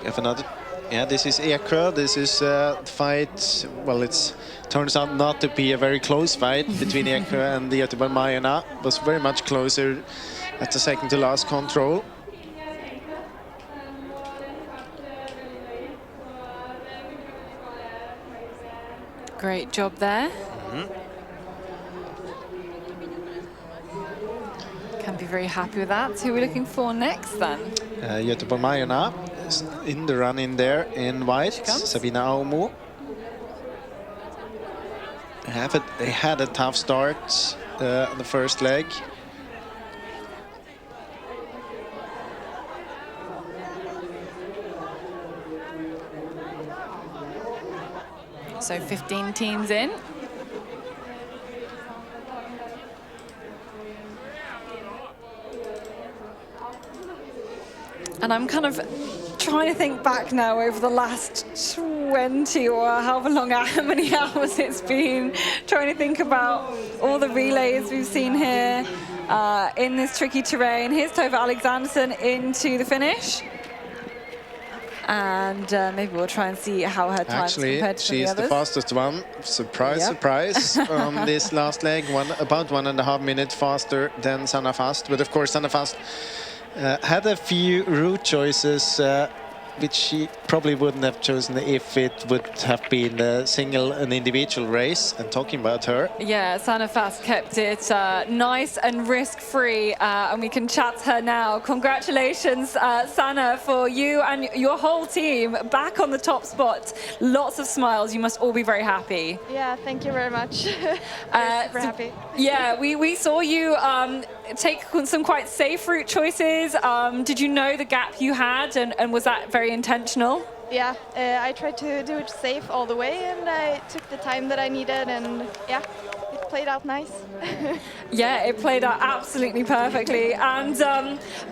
Have another. Yeah, this is Eksjö. This is a fight. Well, it turns out not to be a very close fight between Eksjö and the Göteborg Majorna. It was very much closer at the second to last control. Great job there. Can be very happy with that. Who are we looking for next then? Göteborg Majorna is in the run in there in white. Sabina Aumo. They had a tough start on the first leg. So 15 teams in. And I'm kind of trying to think back now over the last 20 or however long, how many hours it's been, trying to think about all the relays we've seen here in this tricky terrain. Here's Tove Alexanderson into the finish. And maybe we'll try and see how her time's compared to the others. She's the fastest one. Surprise, surprise. On this last leg, about 1.5 minutes faster than Sanna Fast. But of course, Sanna Fast Had a few route choices which she probably wouldn't have chosen if it would have been a single and individual race. And talking about her. Yeah, Sanna Fast kept it nice and risk-free, and we can chat to her now. Congratulations, Sanna, for you and your whole team back on the top spot. Lots of smiles. You must all be very happy. Yeah, thank you very much. We're super happy. Yeah, we saw you take some quite safe route choices. Did you know the gap you had, and was that very intentional? Yeah, I tried to do it safe all the way, and I took the time that I needed, and yeah, it played out nice. Yeah, it played out absolutely perfectly. And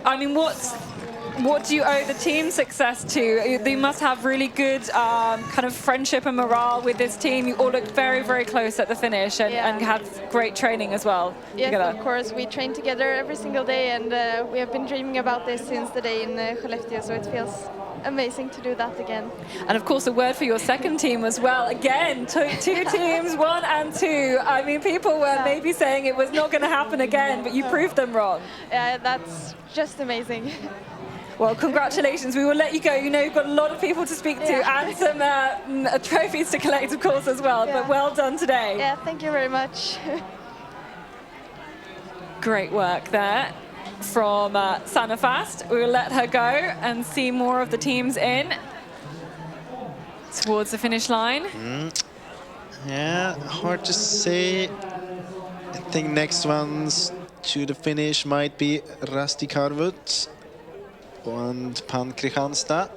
I mean, what do you owe the team success to? They must have really good kind of friendship and morale with this team. You all looked very, very close at the finish, and had great training as well. Yes, together. of course. We train together every single day, and we have been dreaming about this since the day in Skellefteå, so it feels amazing to do that again. And of course, a word for your second team as well. Again, two teams, 1 and 2. I mean, people were maybe saying it was not going to happen again, but you proved them wrong. Yeah, that's just amazing. Well, congratulations. We will let you go. You know, you've got a lot of people to speak to and some trophies to collect, of course, as well. But well done today. Yeah, thank you very much. Great work there from Sanna Fast. We will let her go and see more of the teams in towards the finish line. Yeah, hard to say. I think next ones to the finish might be Rasti Karvut and Pan Kristianstad.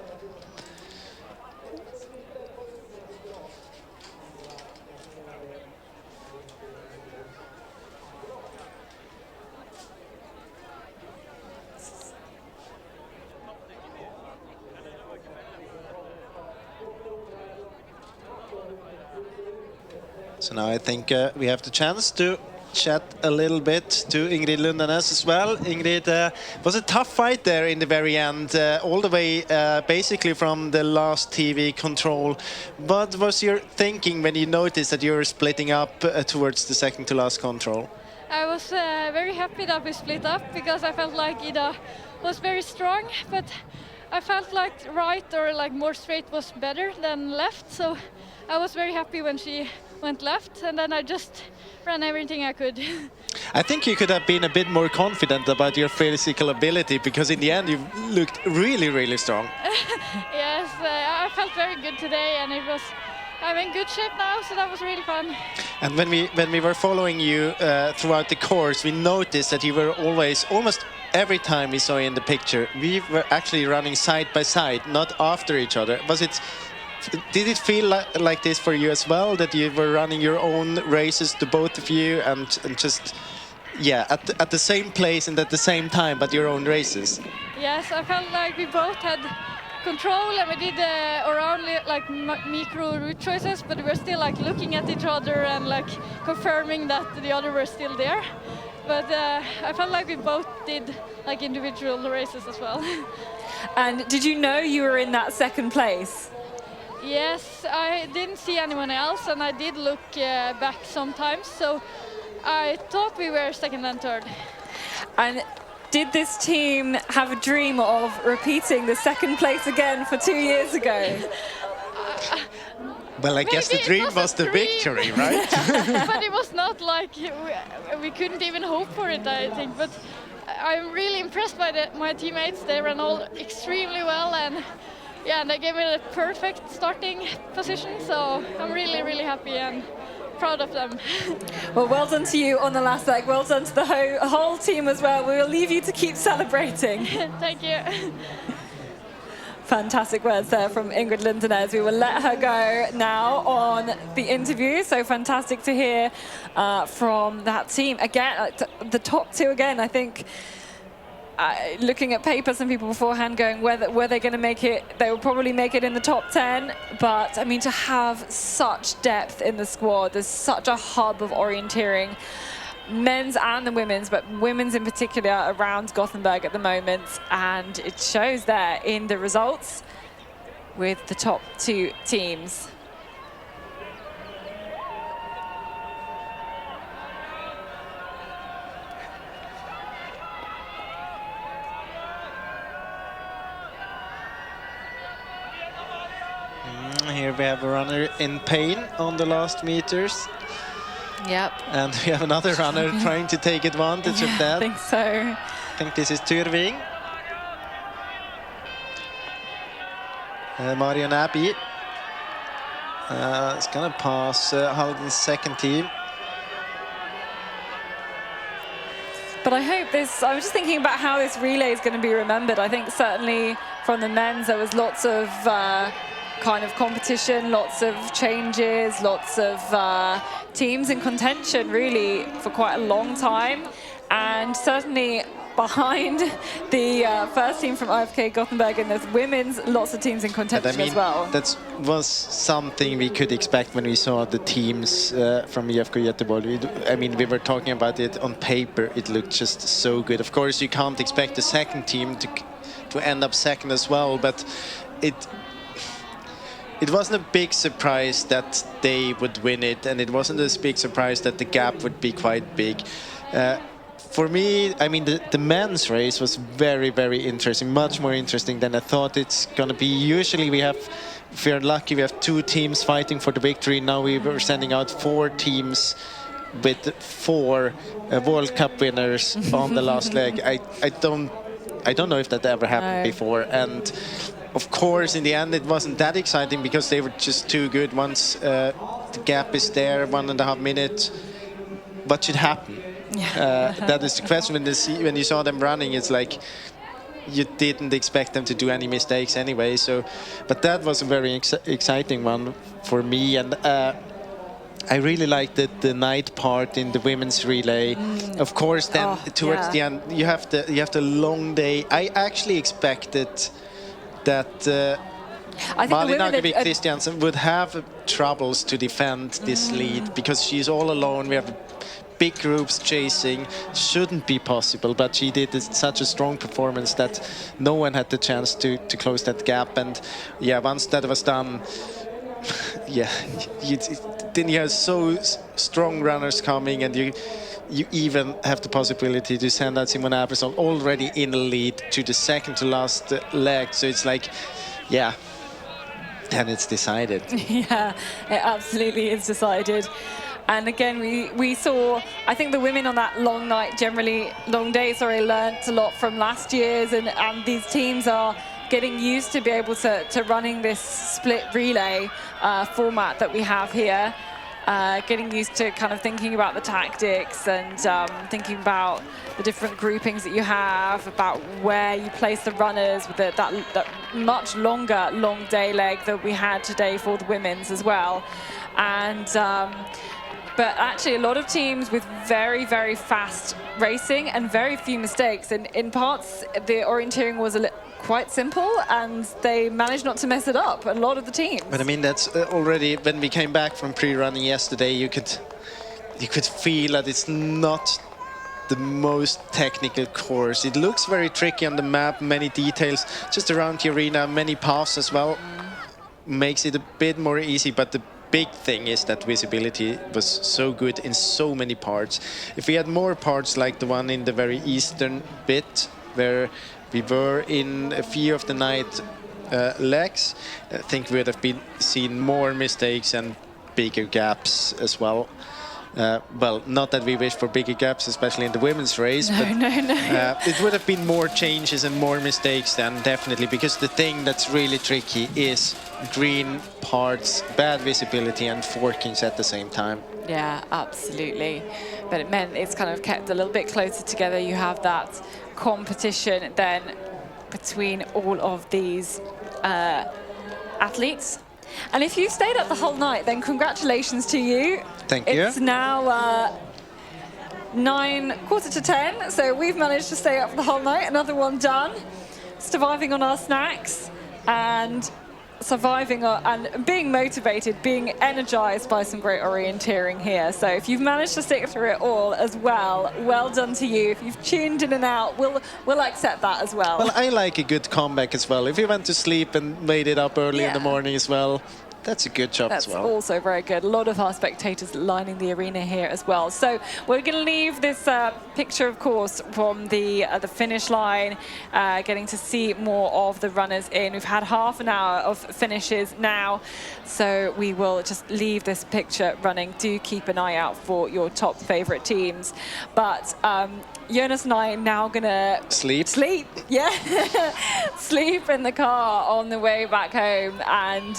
So now I think we have the chance to chat a little bit to Ingrid Lundanes as well. Ingrid, was a tough fight there in the very end, all the way basically from the last TV control. What was your thinking when you noticed that you were splitting up towards the second to last control? I was very happy that we split up because I felt like Ida was very strong, but I felt like right or like more straight was better than left. So I was very happy when she went left, and then I just ran everything I could. I think you could have been a bit more confident about your physical ability, because in the end you looked really, really strong. Yes, I felt very good today, and I'm in good shape now, so that was really fun. And when we were following you throughout the course, we noticed that you were almost every time we saw you in the picture, we were actually running side by side, not after each other. Did it feel like this for you as well, that you were running your own races, the both of you, and just, yeah, at the same place and at the same time, but your own races? Yes, I felt like we both had control, and we did around like micro route choices, but we were still like looking at each other and like confirming that the other were still there. But I felt like we both did like individual races as well. And did you know you were in that second place? Yes, I didn't see anyone else, and I did look back sometimes, so I thought we were second and third. And did this team have a dream of repeating the second place again for 2 years ago? Well, I guess the dream was the victory, right? But it was not like we couldn't even hope for it, I think. But I'm really impressed by my teammates. They ran all extremely well, and yeah, they gave me the perfect starting position. So I'm really, really happy and proud of them. Well done to you on the last leg. Well done to the whole team as well. We will leave you to keep celebrating. Thank you. Fantastic words there from Ingrid Lundanes. We will let her go now on the interview. So fantastic to hear from that team. Again, the top two again, I think, looking at paper, some people beforehand going were they going to make it, they will probably make it in the top 10. But I mean, to have such depth in the squad, there's such a hub of orienteering, men's and the women's, but women's in particular around Gothenburg at the moment. And it shows there in the results with the top two teams. Here we have a runner in pain on the last meters. Yep. And we have another runner trying to take advantage of that. I think so. I think this is Tyrving. Marion Abbey is going to pass Halden's second team. But I hope this, I was just thinking about how this relay is going to be remembered. I think certainly from the men's there was lots of kind of competition, lots of changes, lots of teams in contention really for quite a long time. And certainly behind the first team from IFK Gothenburg and the women's, lots of teams in contention as well. That was something we could expect when we saw the teams from IFK Göteborg. I mean, we were talking about it on paper. It looked just so good. Of course, you can't expect the second team to end up second as well, but it wasn't a big surprise that they would win it, and it wasn't a big surprise that the gap would be quite big. For me, I mean, the men's race was very, very interesting, much more interesting than I thought it's going to be. Usually we have, if we're lucky, we have 2 teams fighting for the victory. Now we were sending out 4 teams with 4 World Cup winners on the last leg. I don't know if that ever happened before. And of course, in the end, it wasn't that exciting because they were just too good. Once the gap is there, 1.5 minutes, what should happen? That is the question. When you saw them running, it's like you didn't expect them to do any mistakes anyway. So, but that was a very exciting one for me, and I really liked the night part in the women's relay. Of course, then towards the end, you have the long day. I actually expected that Malin Agevik Christiansen would have troubles to defend this lead because she's all alone. We have big groups chasing. Shouldn't be possible, but she did such a strong performance that no one had the chance to close that gap. And yeah, once that was done, yeah, then you have so strong runners coming, and you even have the possibility to send out Simon Aberson already in the lead to the second to last leg. So it's like, yeah, then it's decided. Yeah, it absolutely is decided. And again, we saw, I think the women on that long day, learnt a lot from last year's, and these teams are getting used to be able to running this split relay format that we have here. Getting used to kind of thinking about the tactics and thinking about the different groupings that you have, about where you place the runners with that much longer long day leg that we had today for the women's as well. And but actually a lot of teams with very, very fast racing and very few mistakes. And in parts, the orienteering was quite simple, and they managed not to mess it up, a lot of the teams. But I mean, that's already, when we came back from pre-running yesterday, you could feel that it's not the most technical course. It looks very tricky on the map, many details, just around the arena, many paths as well. Makes it a bit more easy, but the big thing is that visibility was so good in so many parts. If we had more parts like the one in the very eastern bit, where we were in a few of the night legs, I think we would have seen more mistakes and bigger gaps as well. Well, not that we wish for bigger gaps, especially in the women's race, but it would have been more changes and more mistakes then, definitely, because the thing that's really tricky is green parts, bad visibility, and forkings at the same time. Yeah, absolutely. But it meant it's kind of kept a little bit closer together. You have that competition then between all of these athletes. And if you stayed up the whole night, then congratulations to you. Thank you. It's now 9:45, so we've managed to stay up for the whole night. Another one done, surviving on our snacks and surviving and being motivated, being energized by some great orienteering here. So if you've managed to stick through it all as well, well done to you. If you've tuned in and out, we'll accept that as well. Well, I like a good comeback as well. If you went to sleep and made it up early in the morning as well, That's a good job That's as well. also very good. A lot of our spectators lining the arena here as well. So we're going to leave this picture, of course, from the finish line, getting to see more of the runners in. We've had half an hour of finishes now, so we will just leave this picture running. Do keep an eye out for your top favorite teams. But Jonas and I are now gonna Sleep, yeah, sleep in the car on the way back home and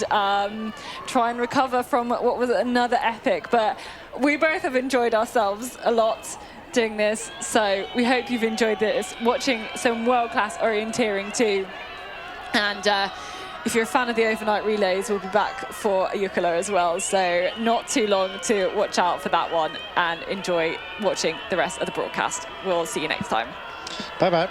try and recover from what was another epic. But we both have enjoyed ourselves a lot doing this, so we hope you've enjoyed this, watching some world-class orienteering too. And if you're a fan of the overnight relays, we'll be back for Jukala as well. So not too long to watch out for that one, and enjoy watching the rest of the broadcast. We'll see you next time. Bye-bye.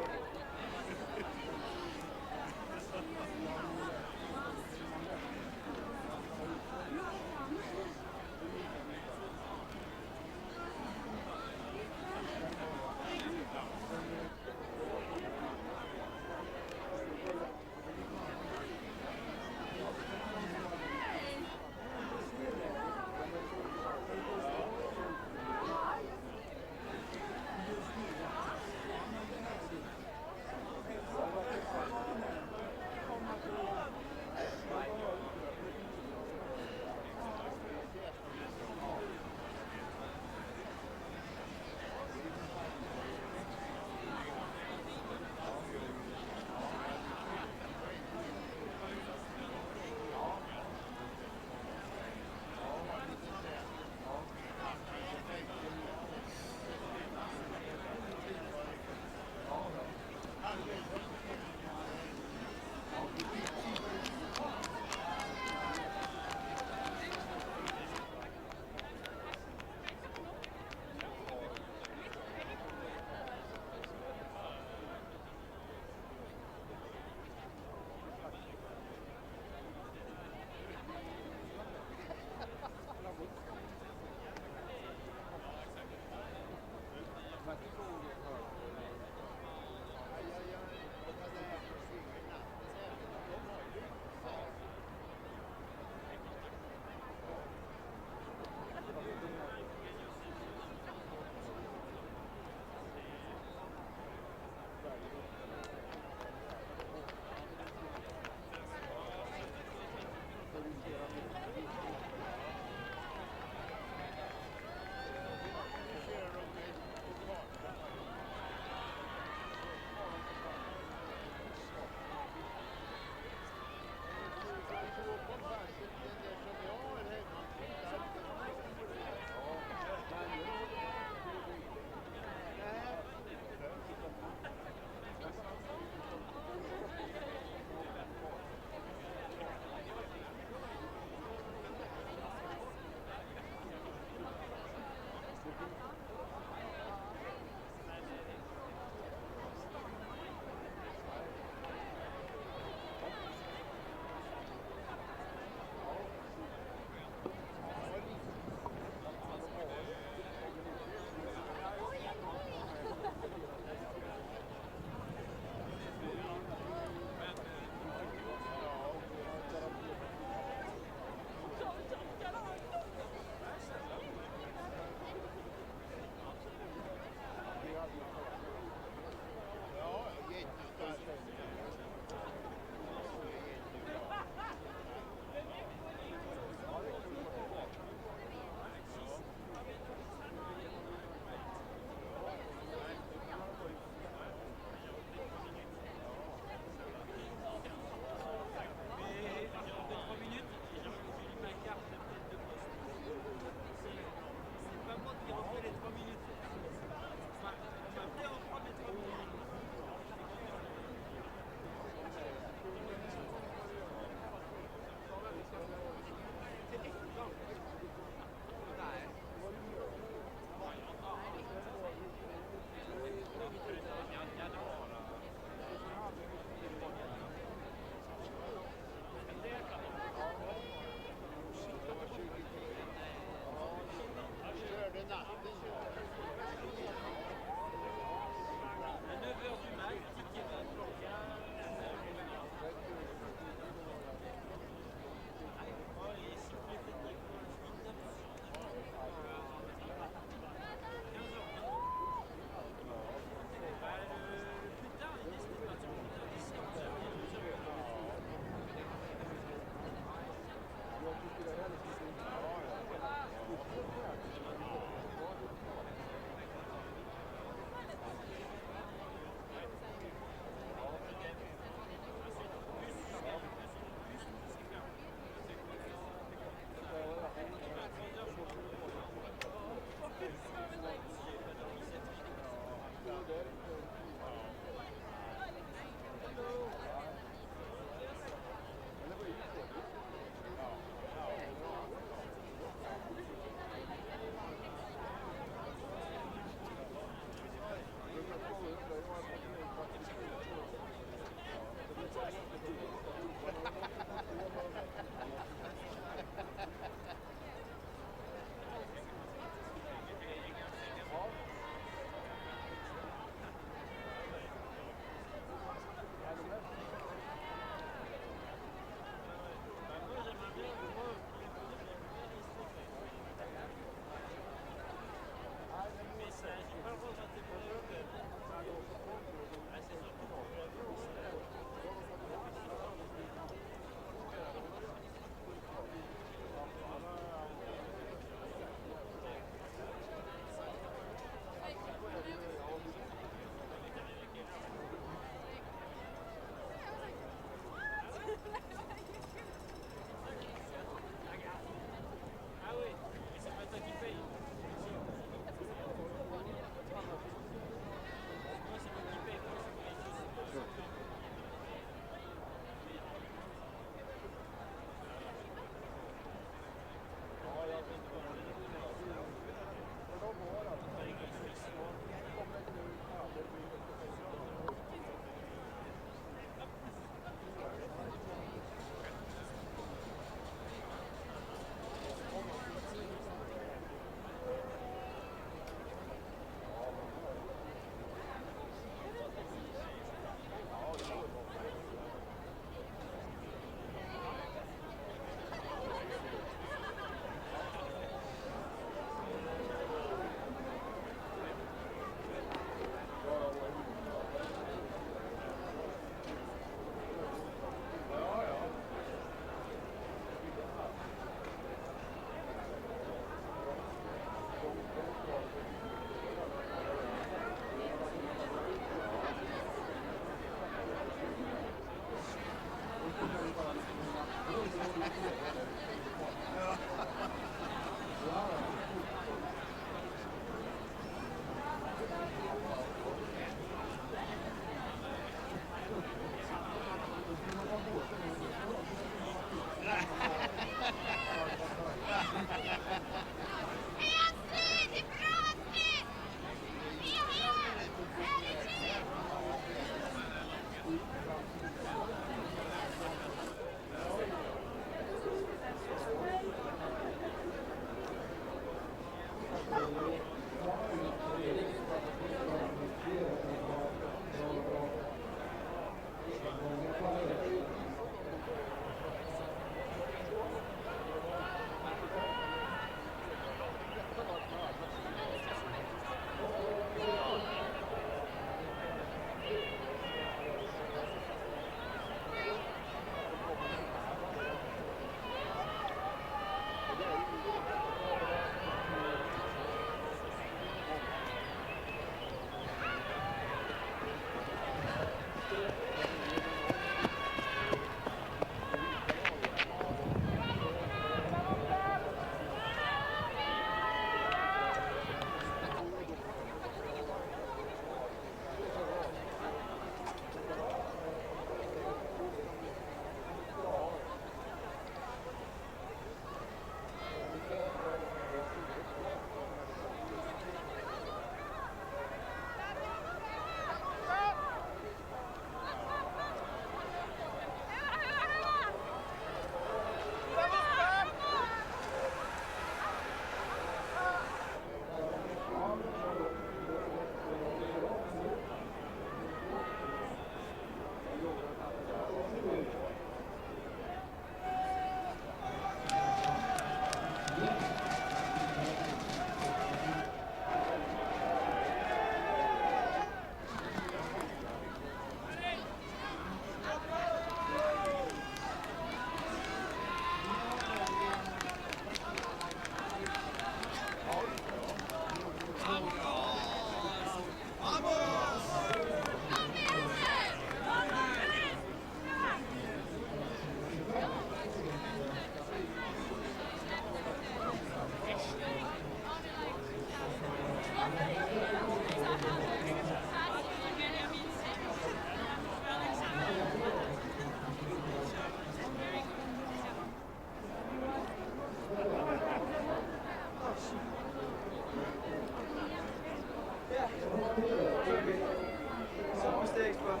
mistakes, but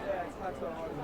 yeah, it's not so hard.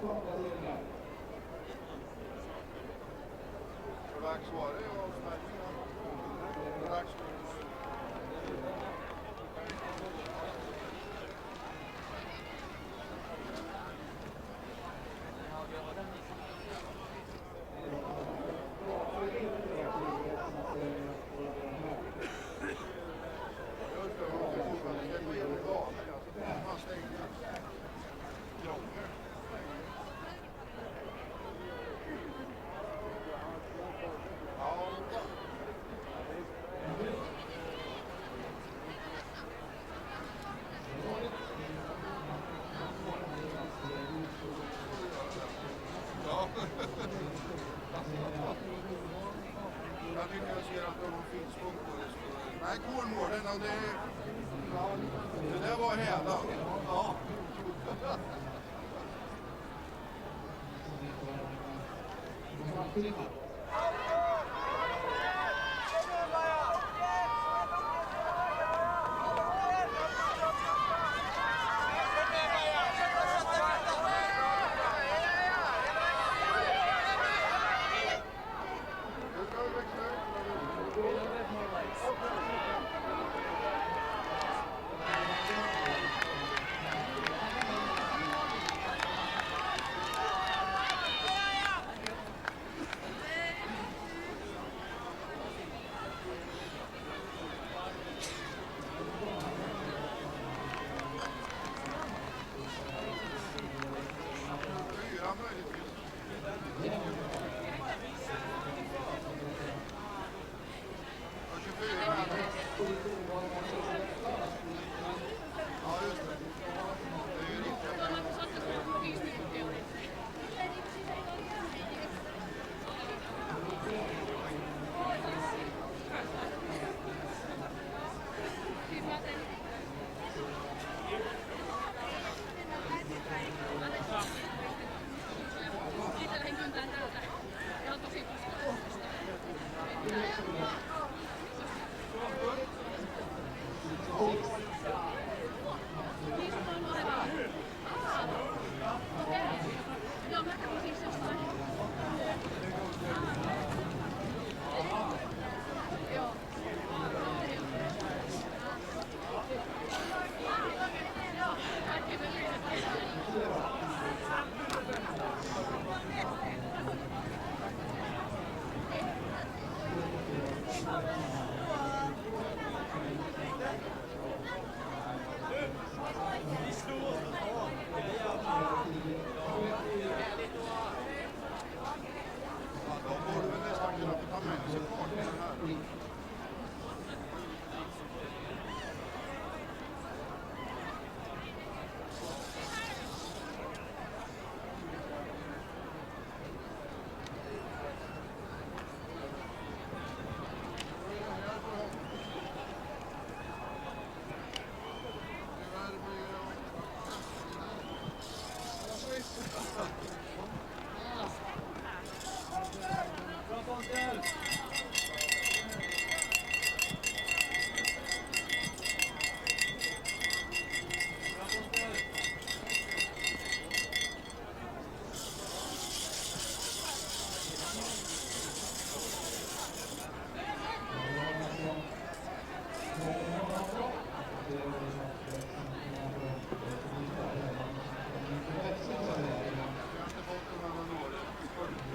Dags var det ju avsmärkningar. Dags. Jag tycker jag ser att de har Finspång på det. Nej, Kolmården, och det där var hädan. Ja.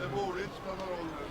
Det borde inte spela någon roll nu.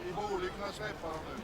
Vi borde kunna släppa dem nu.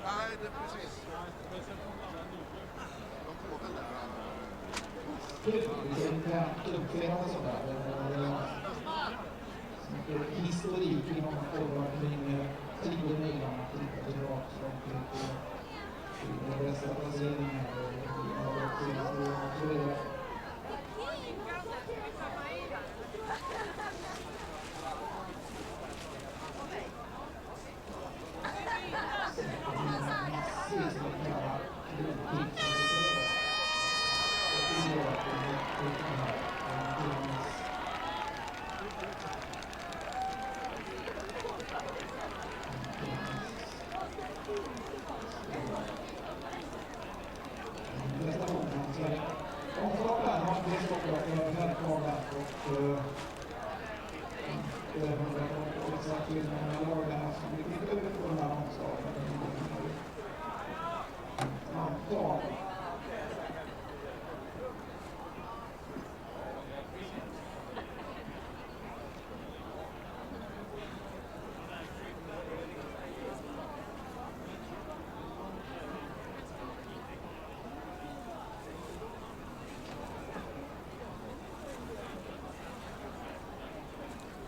Nej, det är precis. De får väl där. Historik inom kring tiden innan man tittade tillbaka de bästa placeringar och så vidare.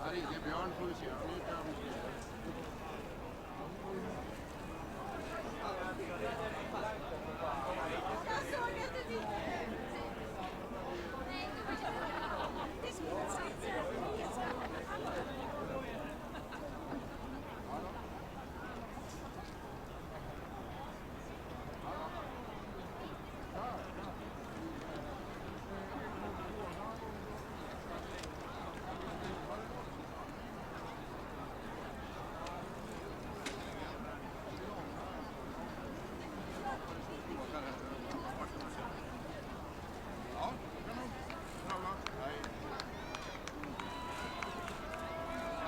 Här ringer Björn, får vi se. Nu kan vi se.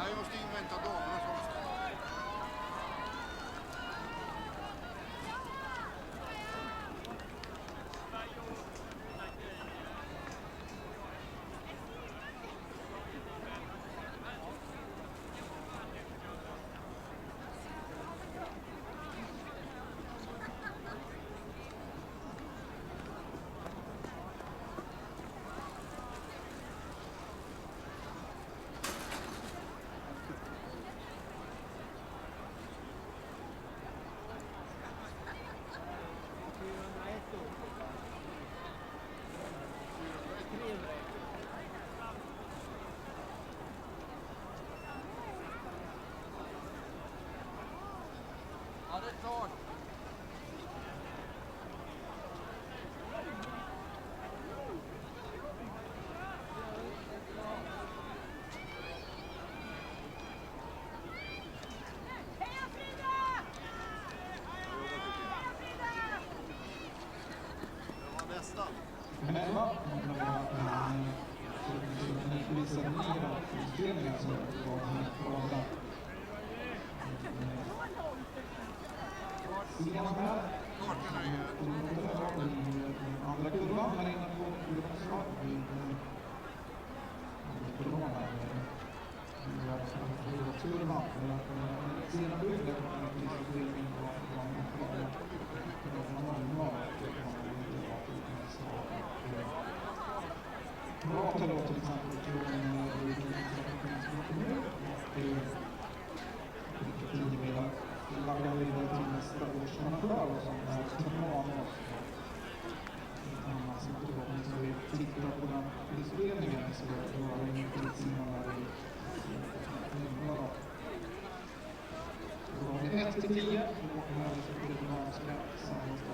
Jag måste invänta damerna som ja, det är klart. Det var nästan. inspelningar så var de helt glada. Sidan här. Andra kurvan här inne på kurvan. Kurvan här. Kurvan. Sedan bygget. Pratar då till exempel till laggar vidare till nästa års arrangör som är Toman och som vi tittar på den inspelningen så var det inte lite sidan där i då har vi 1 till 10 och då kommer vi till det dynamiska sammanhållningen.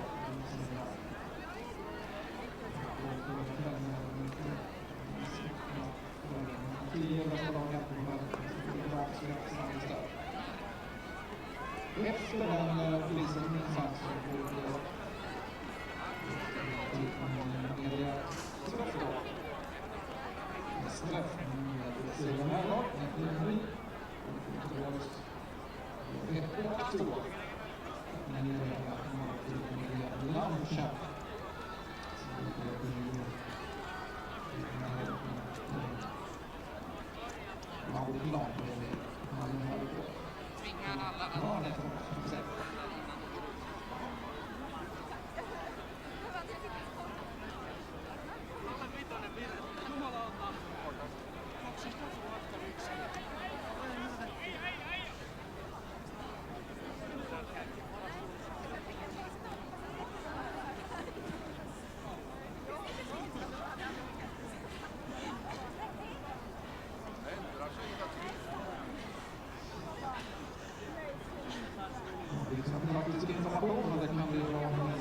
Efter den polisen insats så får vi media straff då. Straff med sidan här då. Ett och men det är Lanscha. Tvingar alla att... Ja, det får man säga. Information det kan bli bra med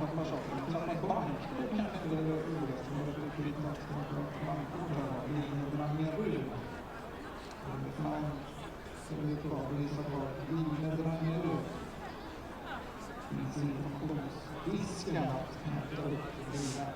tappar saker. Tappar bank, då kanske det är roligt. Som har varit lite bankkort här. Linjerna mer ur. Fan, så är det bra. Visa kvar. Linjerna mer ur. Finns informationsdisken att hämta upp det.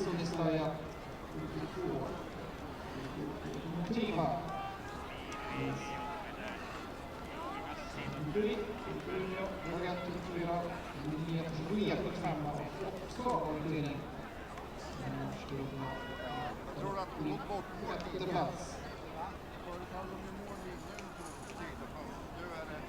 Sunnistaja 22 Motiva Bry, Rögat, 4 Linje 75 också var det ledning. Jag tror att de gått bort Sjätte plats. Förut hade de ju mål nu är det...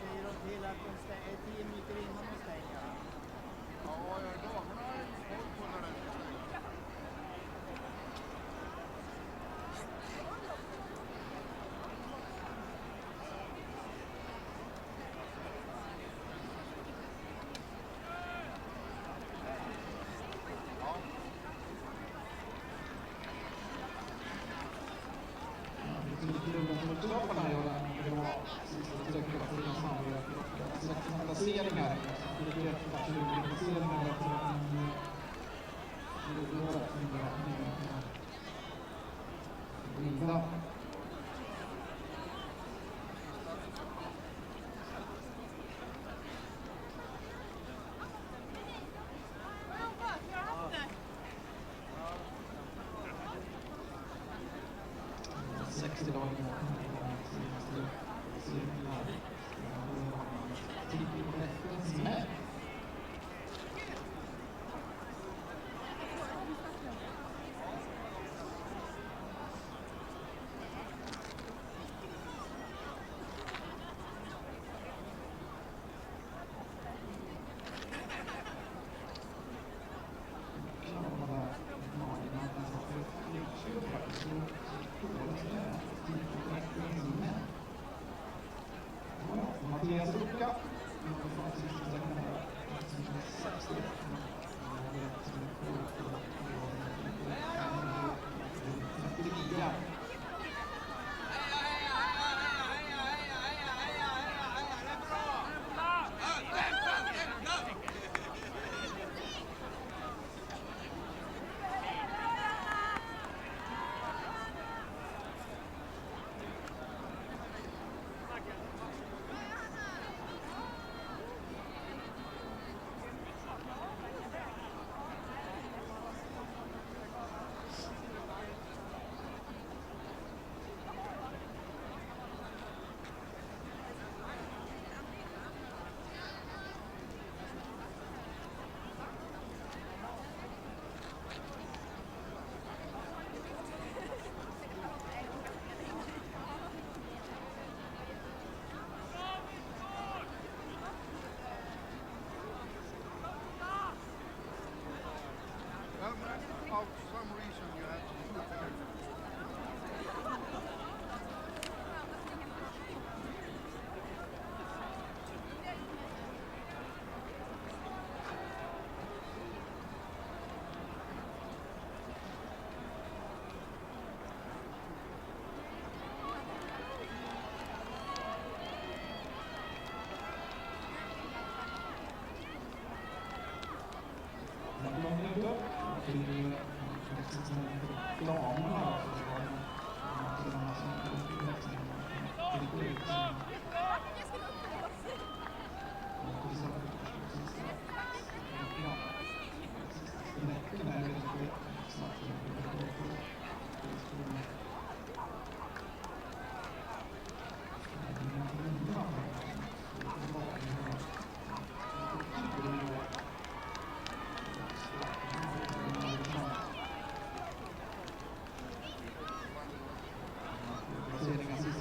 Säger de till att de stänger 10 minuter innan de stänger? Ja, damerna har ju koll på när den ska stänga. Placeringar. Linda.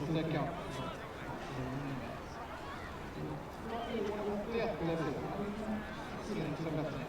sträckan. 81 blev det. Sen förbättring.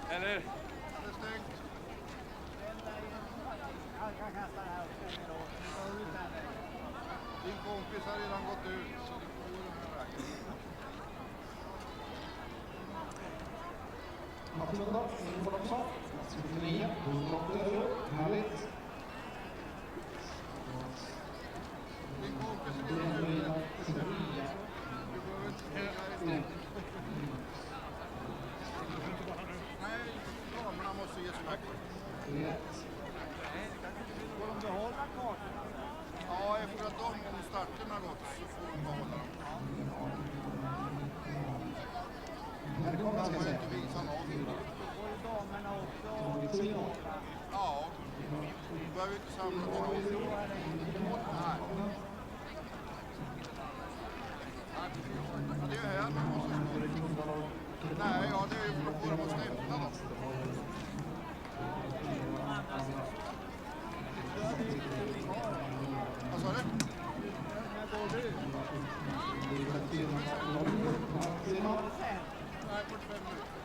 Eller? Det är stängt. Din kompis har redan gått ut, så det går den här vägen. Matilda, in på också. 29, 180. Härligt. Din kompis är redan ute. Du behöver inte springa i stort. Nej, damerna måste ge smack. Får de behålla kartorna? Ja, efter att de starten har gått så får de behålla dem. Här kommer Jag ska ska se. inte visa någonting. Får ju damerna också? Ja, då behöver vi inte samla till någonting. Nej. Ja, det är ju här man måste stå. Nej, ja, det är ju för att få dem att stämpla dem. Vad sa du? När går du? Nej, 45 minuter.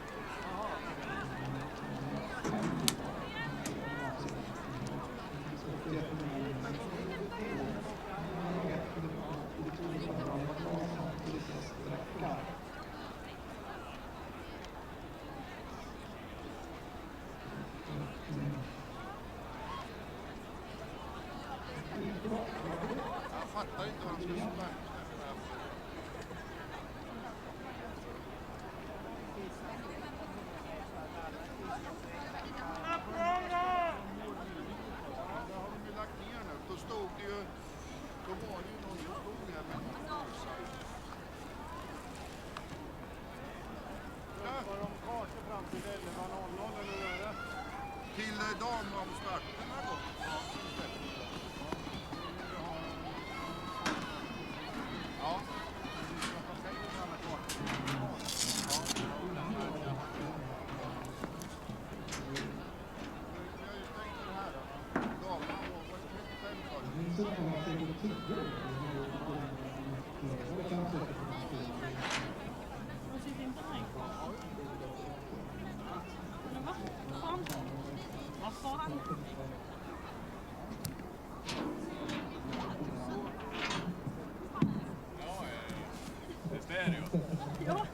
Jag fattar inte vad de ska spänna. Det har de ju lagt ner nu. Då stod det ju... Då var det ju någon som stod här med en rosa. Har de kartor fram till 11.00 eller hur är det? Till damomstarten har gått. Ja. Vi har ju stängt det här då. Damerna var 35 kvar. Så kommer jag säkert 10. Det kan jag säkert. Vad sitter inte här? Men vad fan? Vad fan? Det är stereo. Ja.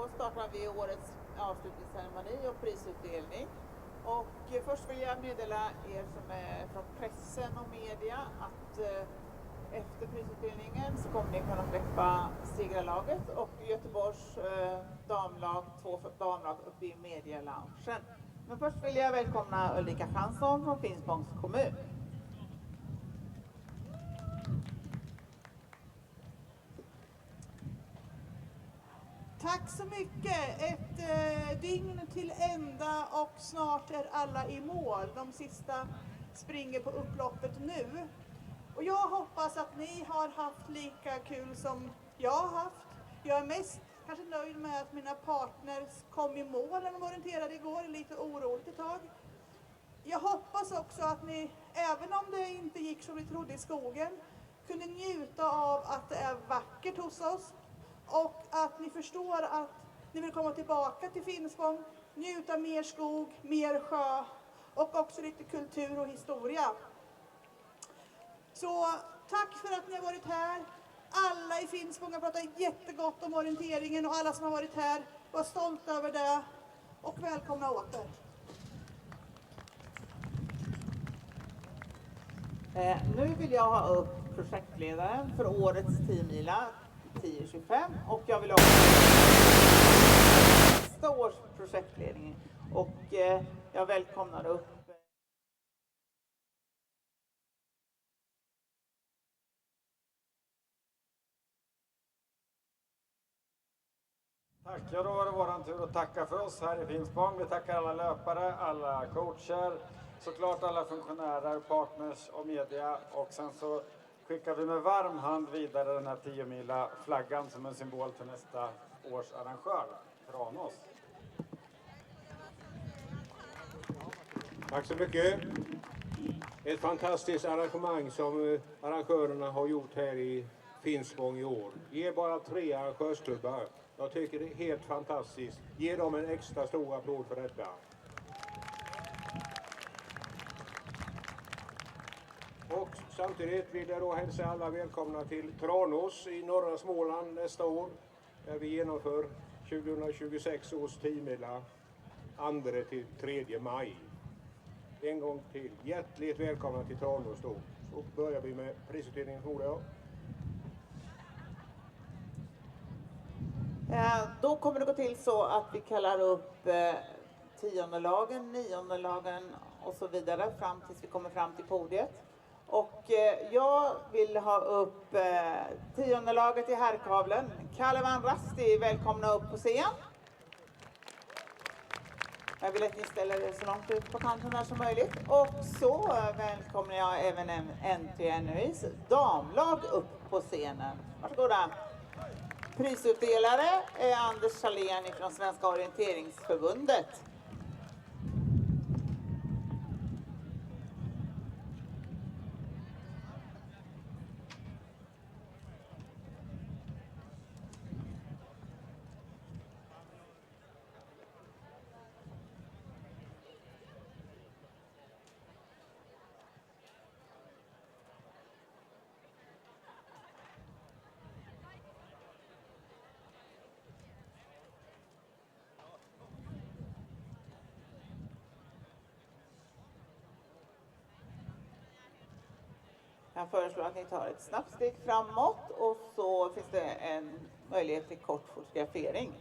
så startar vi årets avslutningsceremoni och prisutdelning. Och först vill jag meddela er som är från pressen och media att efter prisutdelningen så kommer ni kunna träffa segrarlaget och Göteborgs damlag, 2 damlag uppe i medialoungen. Men först vill jag välkomna Ulrika Finspång från Finspångs kommun. Tack så mycket! Ett dygn till ända och snart är alla i mål. De sista springer på upploppet nu. Och jag hoppas att ni har haft lika kul som jag har haft. Jag är mest kanske nöjd med att mina partners kom i mål när de orienterade igår. Lite oroligt ett tag. Jag hoppas också att ni, även om det inte gick som vi trodde i skogen, kunde njuta av att det är vackert hos oss. Och att ni förstår att ni vill komma tillbaka till Finspång, njuta mer skog, mer sjö och också lite kultur och historia. Så tack för att ni har varit här. Alla i Finspång har pratat jättegott om orienteringen och alla som har varit här var stolta över det och välkomna åter. Nu vill jag ha upp projektledaren för årets 10-mila 10-25 och jag vill också nästa års projektledning och jag välkomnar upp Tack, ja, då var det våran tur att tacka för oss här i Finspång. Vi tackar alla löpare, alla coacher, såklart alla funktionärer, partners och media. Och sen så skickar vi med varm hand vidare den här 10-mila flaggan som en symbol för nästa års arrangör, Tranås. Tack så mycket. Ett fantastiskt arrangemang som arrangörerna har gjort här i Finspång i år. Ge bara 3 arrangörsklubbar. Jag tycker det är helt fantastiskt. Ge dem en extra stor applåd för detta. Och samtidigt vill jag då hälsa alla välkomna till Tranås i norra Småland nästa år. Där vi genomför 2026 års 10-mila 2 till 3 maj. En gång till. Hjärtligt välkomna till Tranås då. Så börjar vi med prisutdelningen, förmodar jag. Då kommer det gå till så att vi kallar upp 10:e lagen, 9:e lagen och så vidare fram tills vi kommer fram till podiet. Och jag vill ha upp 10:e laget i herrkavlen. Kalle Van Rasti, välkomna upp på scen. Jag vill att ni ställer er så långt ut på kanten här som möjligt. Och så välkomnar jag även NTNUIs damlag upp på scenen. Varsågoda. Prisutdelare är Anders Salén från Svenska orienteringsförbundet. Jag föreslår att ni tar ett snabbt steg framåt och så finns det en möjlighet till kort fotografering.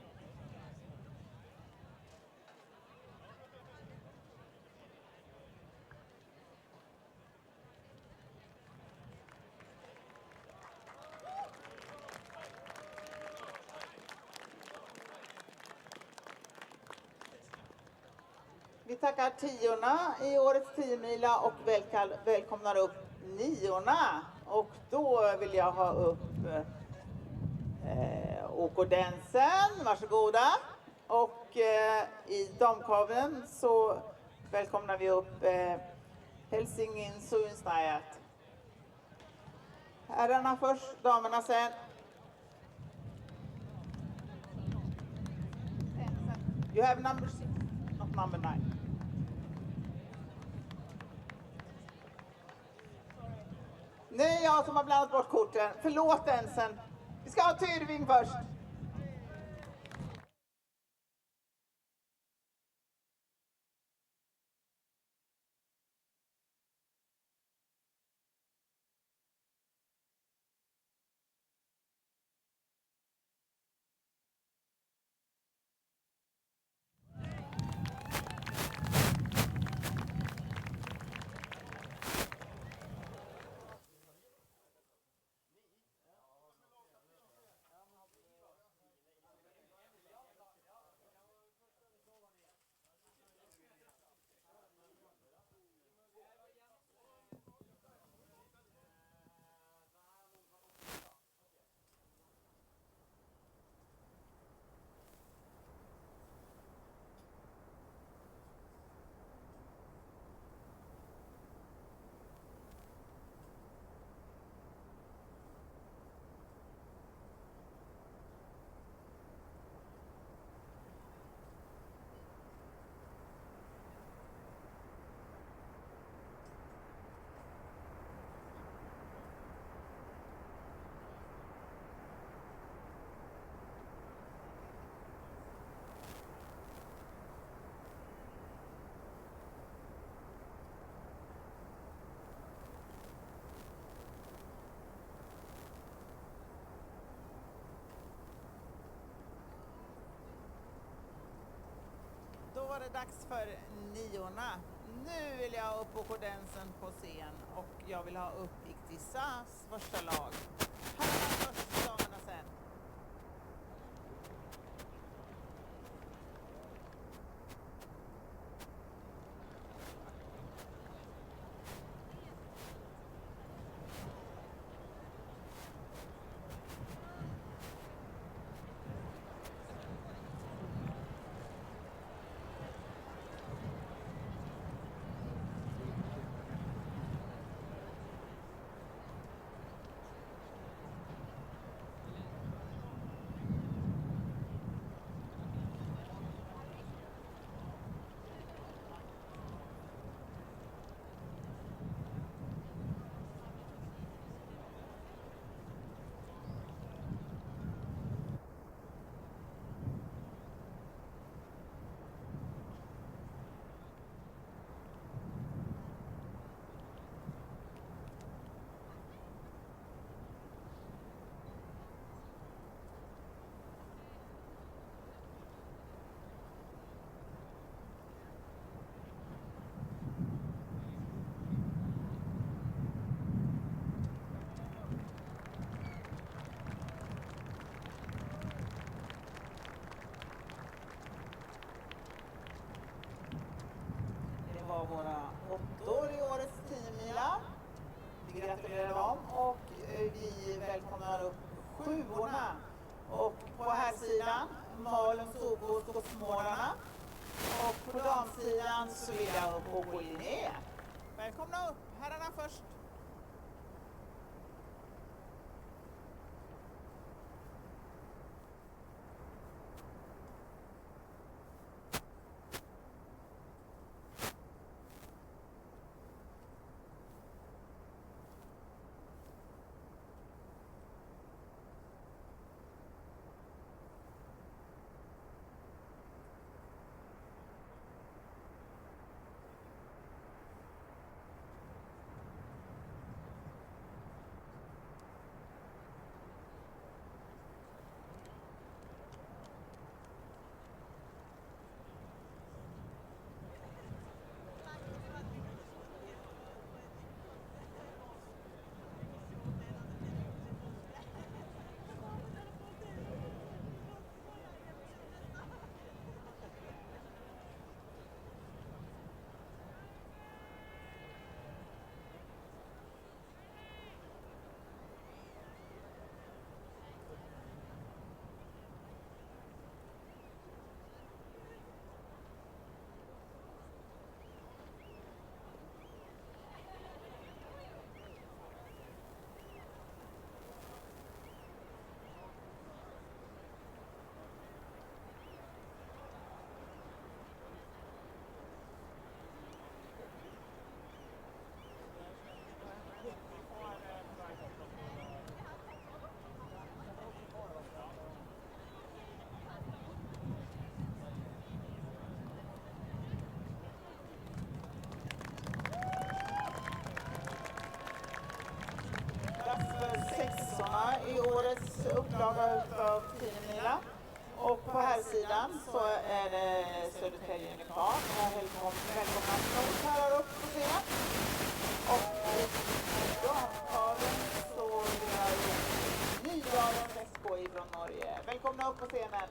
Vi tackar 10:orna i årets 10-mila och välkomnar upp 9:orna. Och då vill jag ha upp OK Densen, varsågoda. Och i damkaveln så välkomnar vi upp Helsingin Suinstajat. Herrarna först, damerna sen. You have number 6, not number 9. Nu är jag som har blandat bort korten. Förlåt Ensen. Vi ska ha Tyrving först. det dags för niorna. Nu vill jag upp på kordensen på scen och jag vill ha upp Iktisas första lag. Herrarna först, damerna sen. Var våra åttor i årets 10-mila. Vi gratulerar dem och vi välkomnar upp sjuorna. Och på här sidan Malung, Sokos och Smålarna. Och på damsidan så vill jag upp på Linné. Välkomna upp, herrarna först. I årets upplaga av 10-mila. Och på här sidan så är det Södertälje Unikat. Välkomna herrar upp på scen. Och i damtalen så vill jag Nydalens SK från Norge. Välkomna upp på scenen.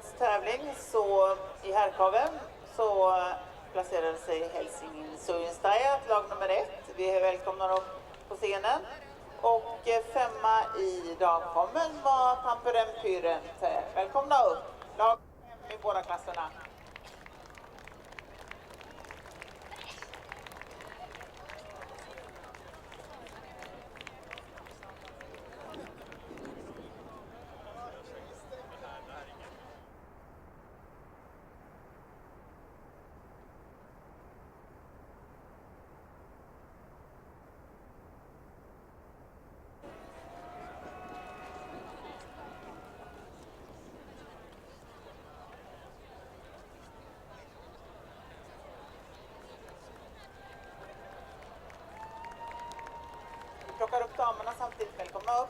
dagens tävling så i herrkaven så placerade sig Helsingin Suinstaja, lag nummer 1. Vi välkomnar dem på scenen. Och 5 i damkaven var Tamperen Pyren. Välkomna upp, lag 5 i båda klasserna. Plockar upp damerna samtidigt. Välkomna upp.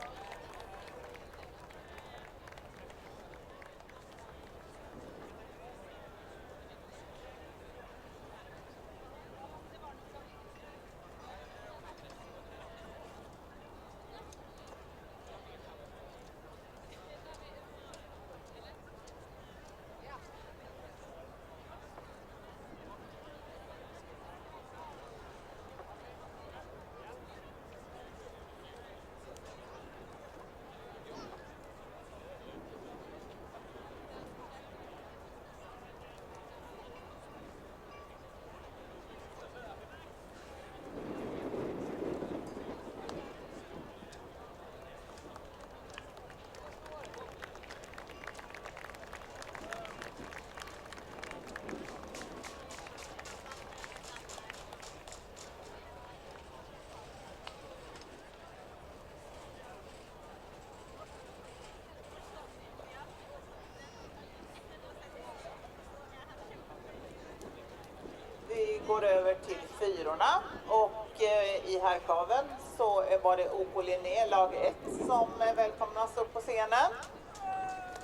Vi går över till 4:orna och i herrkaven så var det OK Linné, lag 1, som välkomnas upp på scenen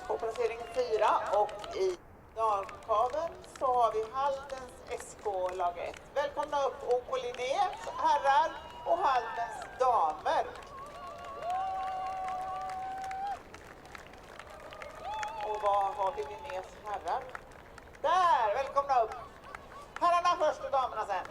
på placering 4, och i damkaven så har vi Haldens SK, lag 1. Välkomna upp OK Linné, herrar, och Haldens damer. Och vad har vi Linnés herrar? Där, välkomna upp! Herrarna först och damerna sen.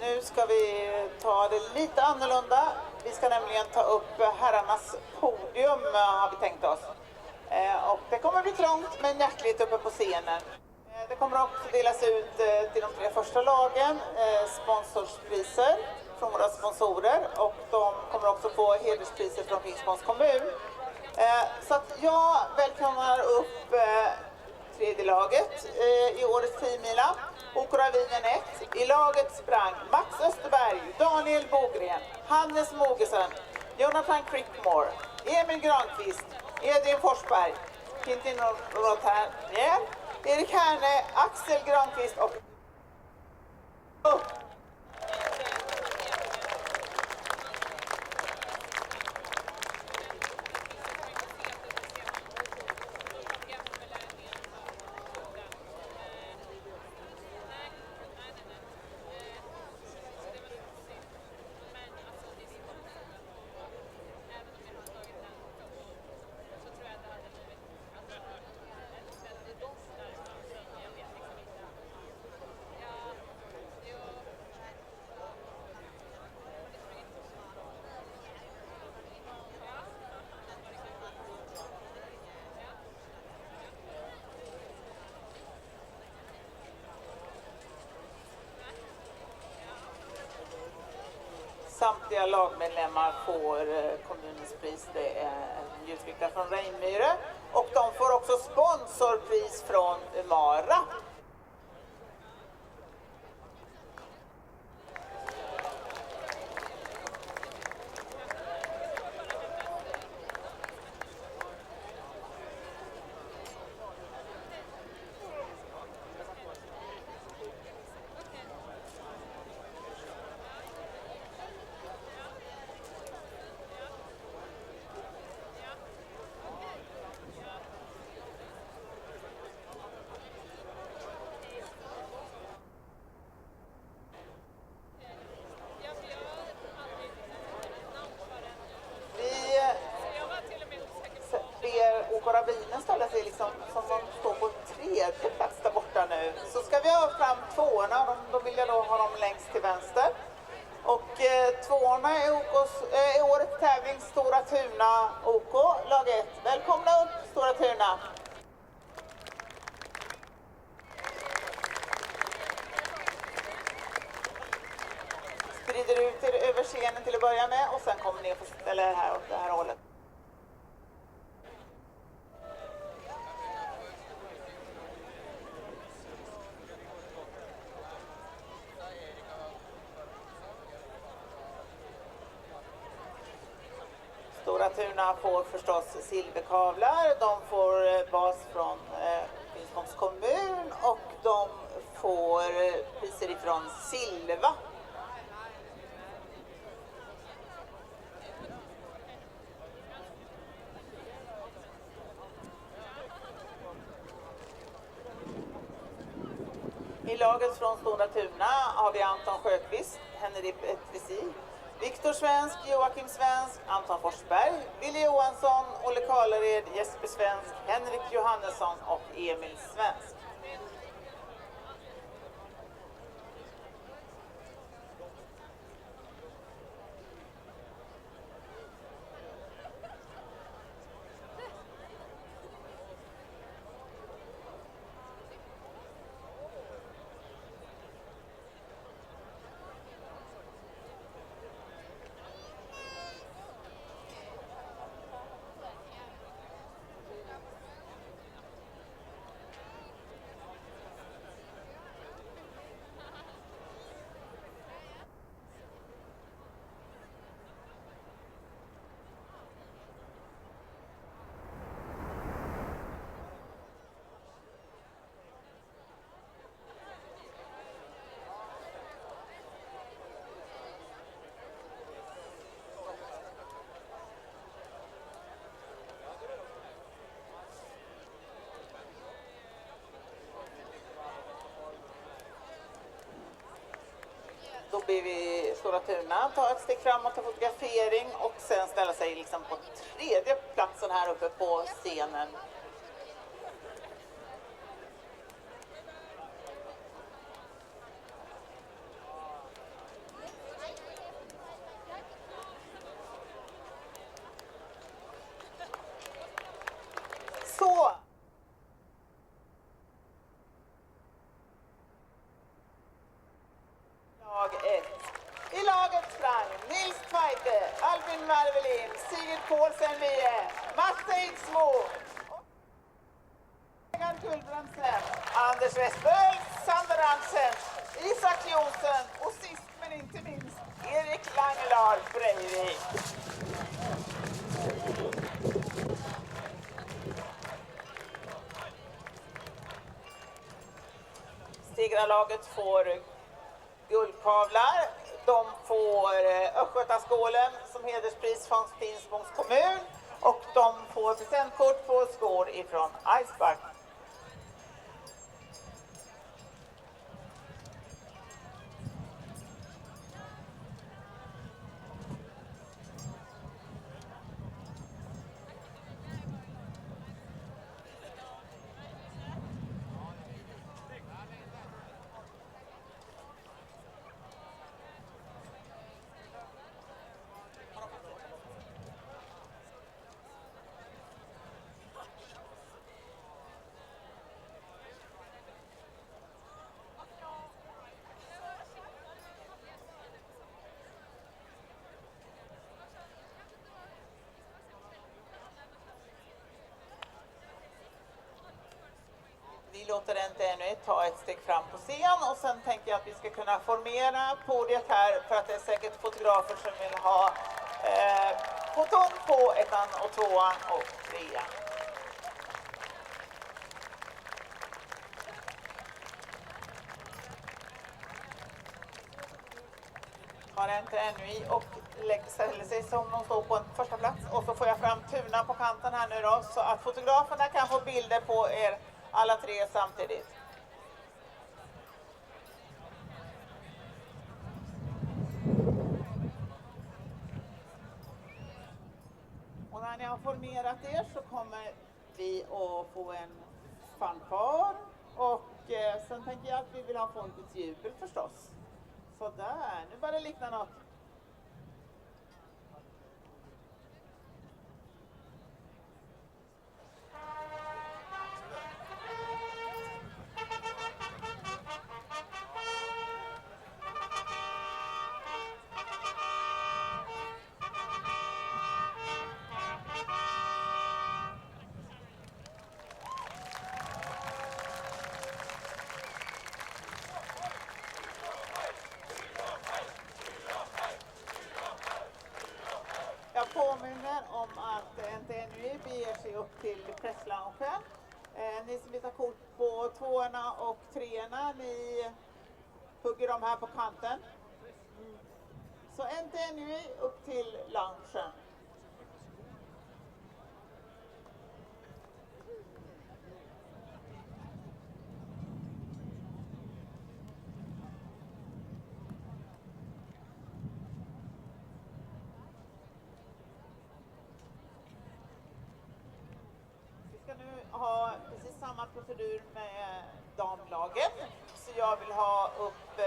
Nu ska vi ta det lite annorlunda. Vi ska nämligen ta upp herrarnas podium, har vi tänkt oss. Och det kommer bli trångt men hjärtligt uppe på scenen. Det kommer också delas ut till de 3 första lagen sponsorspriser från våra sponsorer, och de kommer också få hederspriser från Finspångs kommun. Så att jag välkomnar upp tredje laget i årets 10-mila. OK Ravinen 1. I laget sprang Max Österberg, Daniel Bogren, Hannes Mogesen, Jonathan Crickmore, Emil Granqvist, Edvin Forsberg, Quintin Rothaniel, Erik Herne, Axel Granqvist och samtliga lagmedlemmar får kommunens pris. Det är en ljusbricka från Regnmyre. Och de får också sponsorpris från Umara. Ställer sig liksom som de står på tredje plats där borta nu. Så ska vi ha fram tvåorna, då vill jag då ha dem längst till vänster. Och tvåorna är årets tävling Stora Tuna OK, lag 1. Välkomna upp Stora Tuna! Sprider ut er över scenen till att börja med och sen kommer ni på eller här åt det här hållet. Stora Tuna får förstås silverkavlar, de får bas från Finspångs kommun och de får priser ifrån Silva. I laget från Stora Tuna har vi Anton Sjöqvist, Henrik Petrisi, Viktor Svensk, Joakim Svensk, Anton Forsberg, Willy Johansson, Olle Karlered, Jesper Svensk, Henrik Johannesson och Emil Svensk. Då ber vi Stora Tuna ta ett steg framåt och fotografering och sen ställa sig liksom på tredje platsen här uppe på scenen. Så! I laget sprang Nils Tveite, Albin Marvelin, Sigurd Paulsen Vie, Mats Eidsmo, Egan Gullbrandsen, Anders Westböl, Sander Hansen, Isak Jonsson och sist men inte minst Erik Langelar Breivik. Segrarlaget får guldkavlar. De får Östgötaskålen som hederspris från Finspångs kommun och de får presentkort på skor ifrån Iceberg. vi låter NTNU ta ett steg fram på scen och sen tänker jag att vi ska kunna formera podiet här för att det är säkert fotografer som vill ha foton på ettan och tvåan och trean. Har NTNU och ställer sig som de står på en första plats och så får jag fram tunan på kanten här nu då så att fotograferna kan få bilder på er alla tre samtidigt. Och när ni har formerat er så kommer vi att få en fanfar och sen tänker jag att vi vill ha folkets jubel förstås. Så där, nu börjar det likna något. Jag påminner om att NTNU beger sig upp till pressloungen. Ni som vill ta kort på tvåorna och treorna, ni hugger de här på kanten. Så NTNU upp till loungen. Vi ska nu ha precis samma procedur med damlaget. Så jag vill ha upp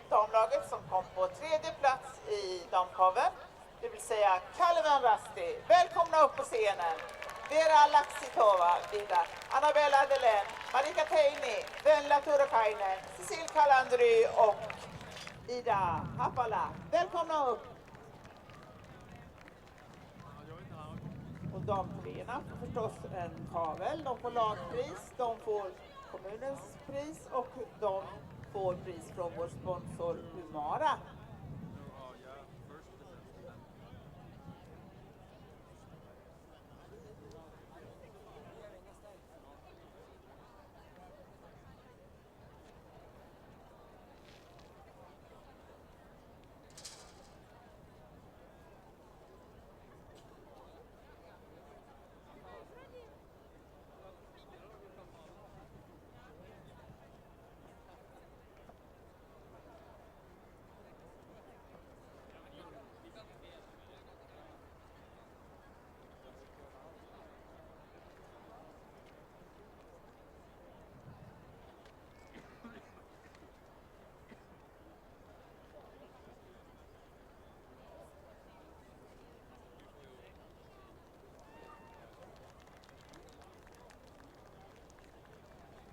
damlaget som kom på tredje plats i damkaven. Det vill säga Kalvan Rasti. Välkomna upp på scenen. Vera Laksitova, Vida, Annabella Delen, Marika Teini, Venla Turakainen, Cecil Kalandry och Ida Happala. Välkomna upp. Och damtreorna får förstås en kavel. De får lagpris, de får kommunens pris och de får pris från vår sponsor Humara.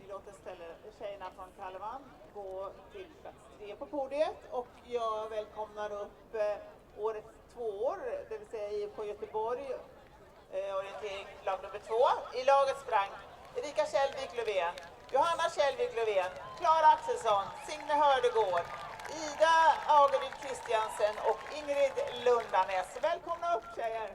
Låter tjejerna från Kalvan gå till plats 3 på podiet och jag välkomnar upp årets tvåor, det vill säga IFK Göteborg, orientering lag nummer 2. I laget sprang Erika Kjellvik Löfven, Johanna Kjellvik Löfven, Klara Axelsson, Signe Hördegård, Ida Ageryd Kristiansen och Ingrid Lundanäs. Välkomna upp tjejer!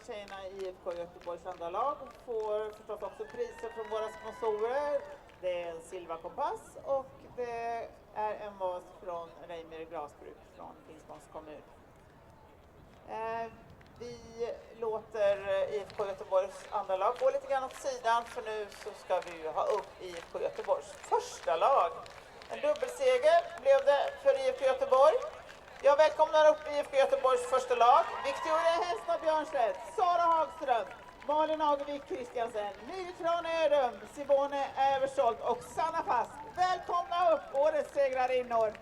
Tjejerna i IFK Göteborgs andra lag får förstås också priser från våra sponsorer. Det är en silverkompass och det är en vas från Reimyr glasbruk från Finspångs kommun. Vi låter IFK Göteborgs andra lag gå lite grann åt sidan, för nu så ska vi ju ha upp IFK Göteborgs första lag. En dubbelseger blev det för IFK Göteborg. Jag välkomnar upp IFK Göteborgs första lag. Victoria Hästad Björnstedt, Sara Hagström, Malin Agevik Kristiansen, Nytron Ödum, Simone Eversolt och Sanna Fast. Välkomna upp årets segrarinnor.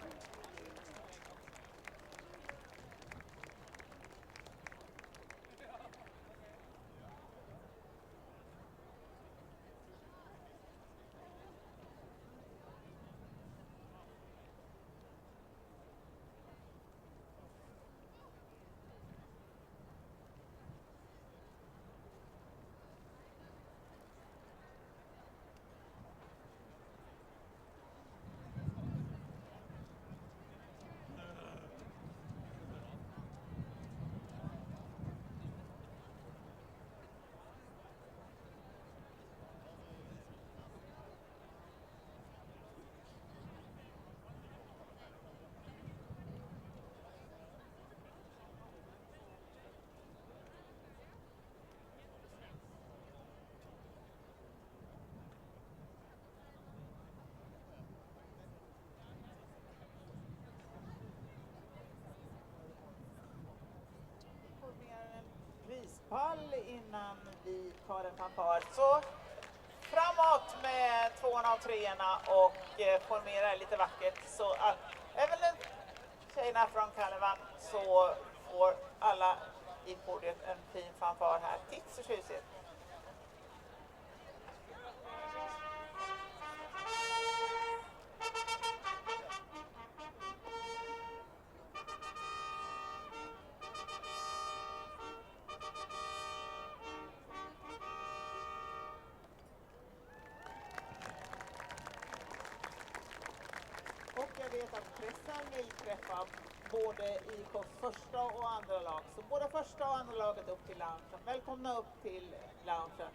Prispall innan vi tar en fanfar. Så framåt med tvåorna och treorna och formera lite vackert så att även tjejerna från Kalevan så får alla i podiet en fin fanfar här. Titt så tjusigt. Och jag vet att pressen vill träffa både IKs första och andra lag. Så både första och andra laget upp till loungen. Välkomna upp till loungen.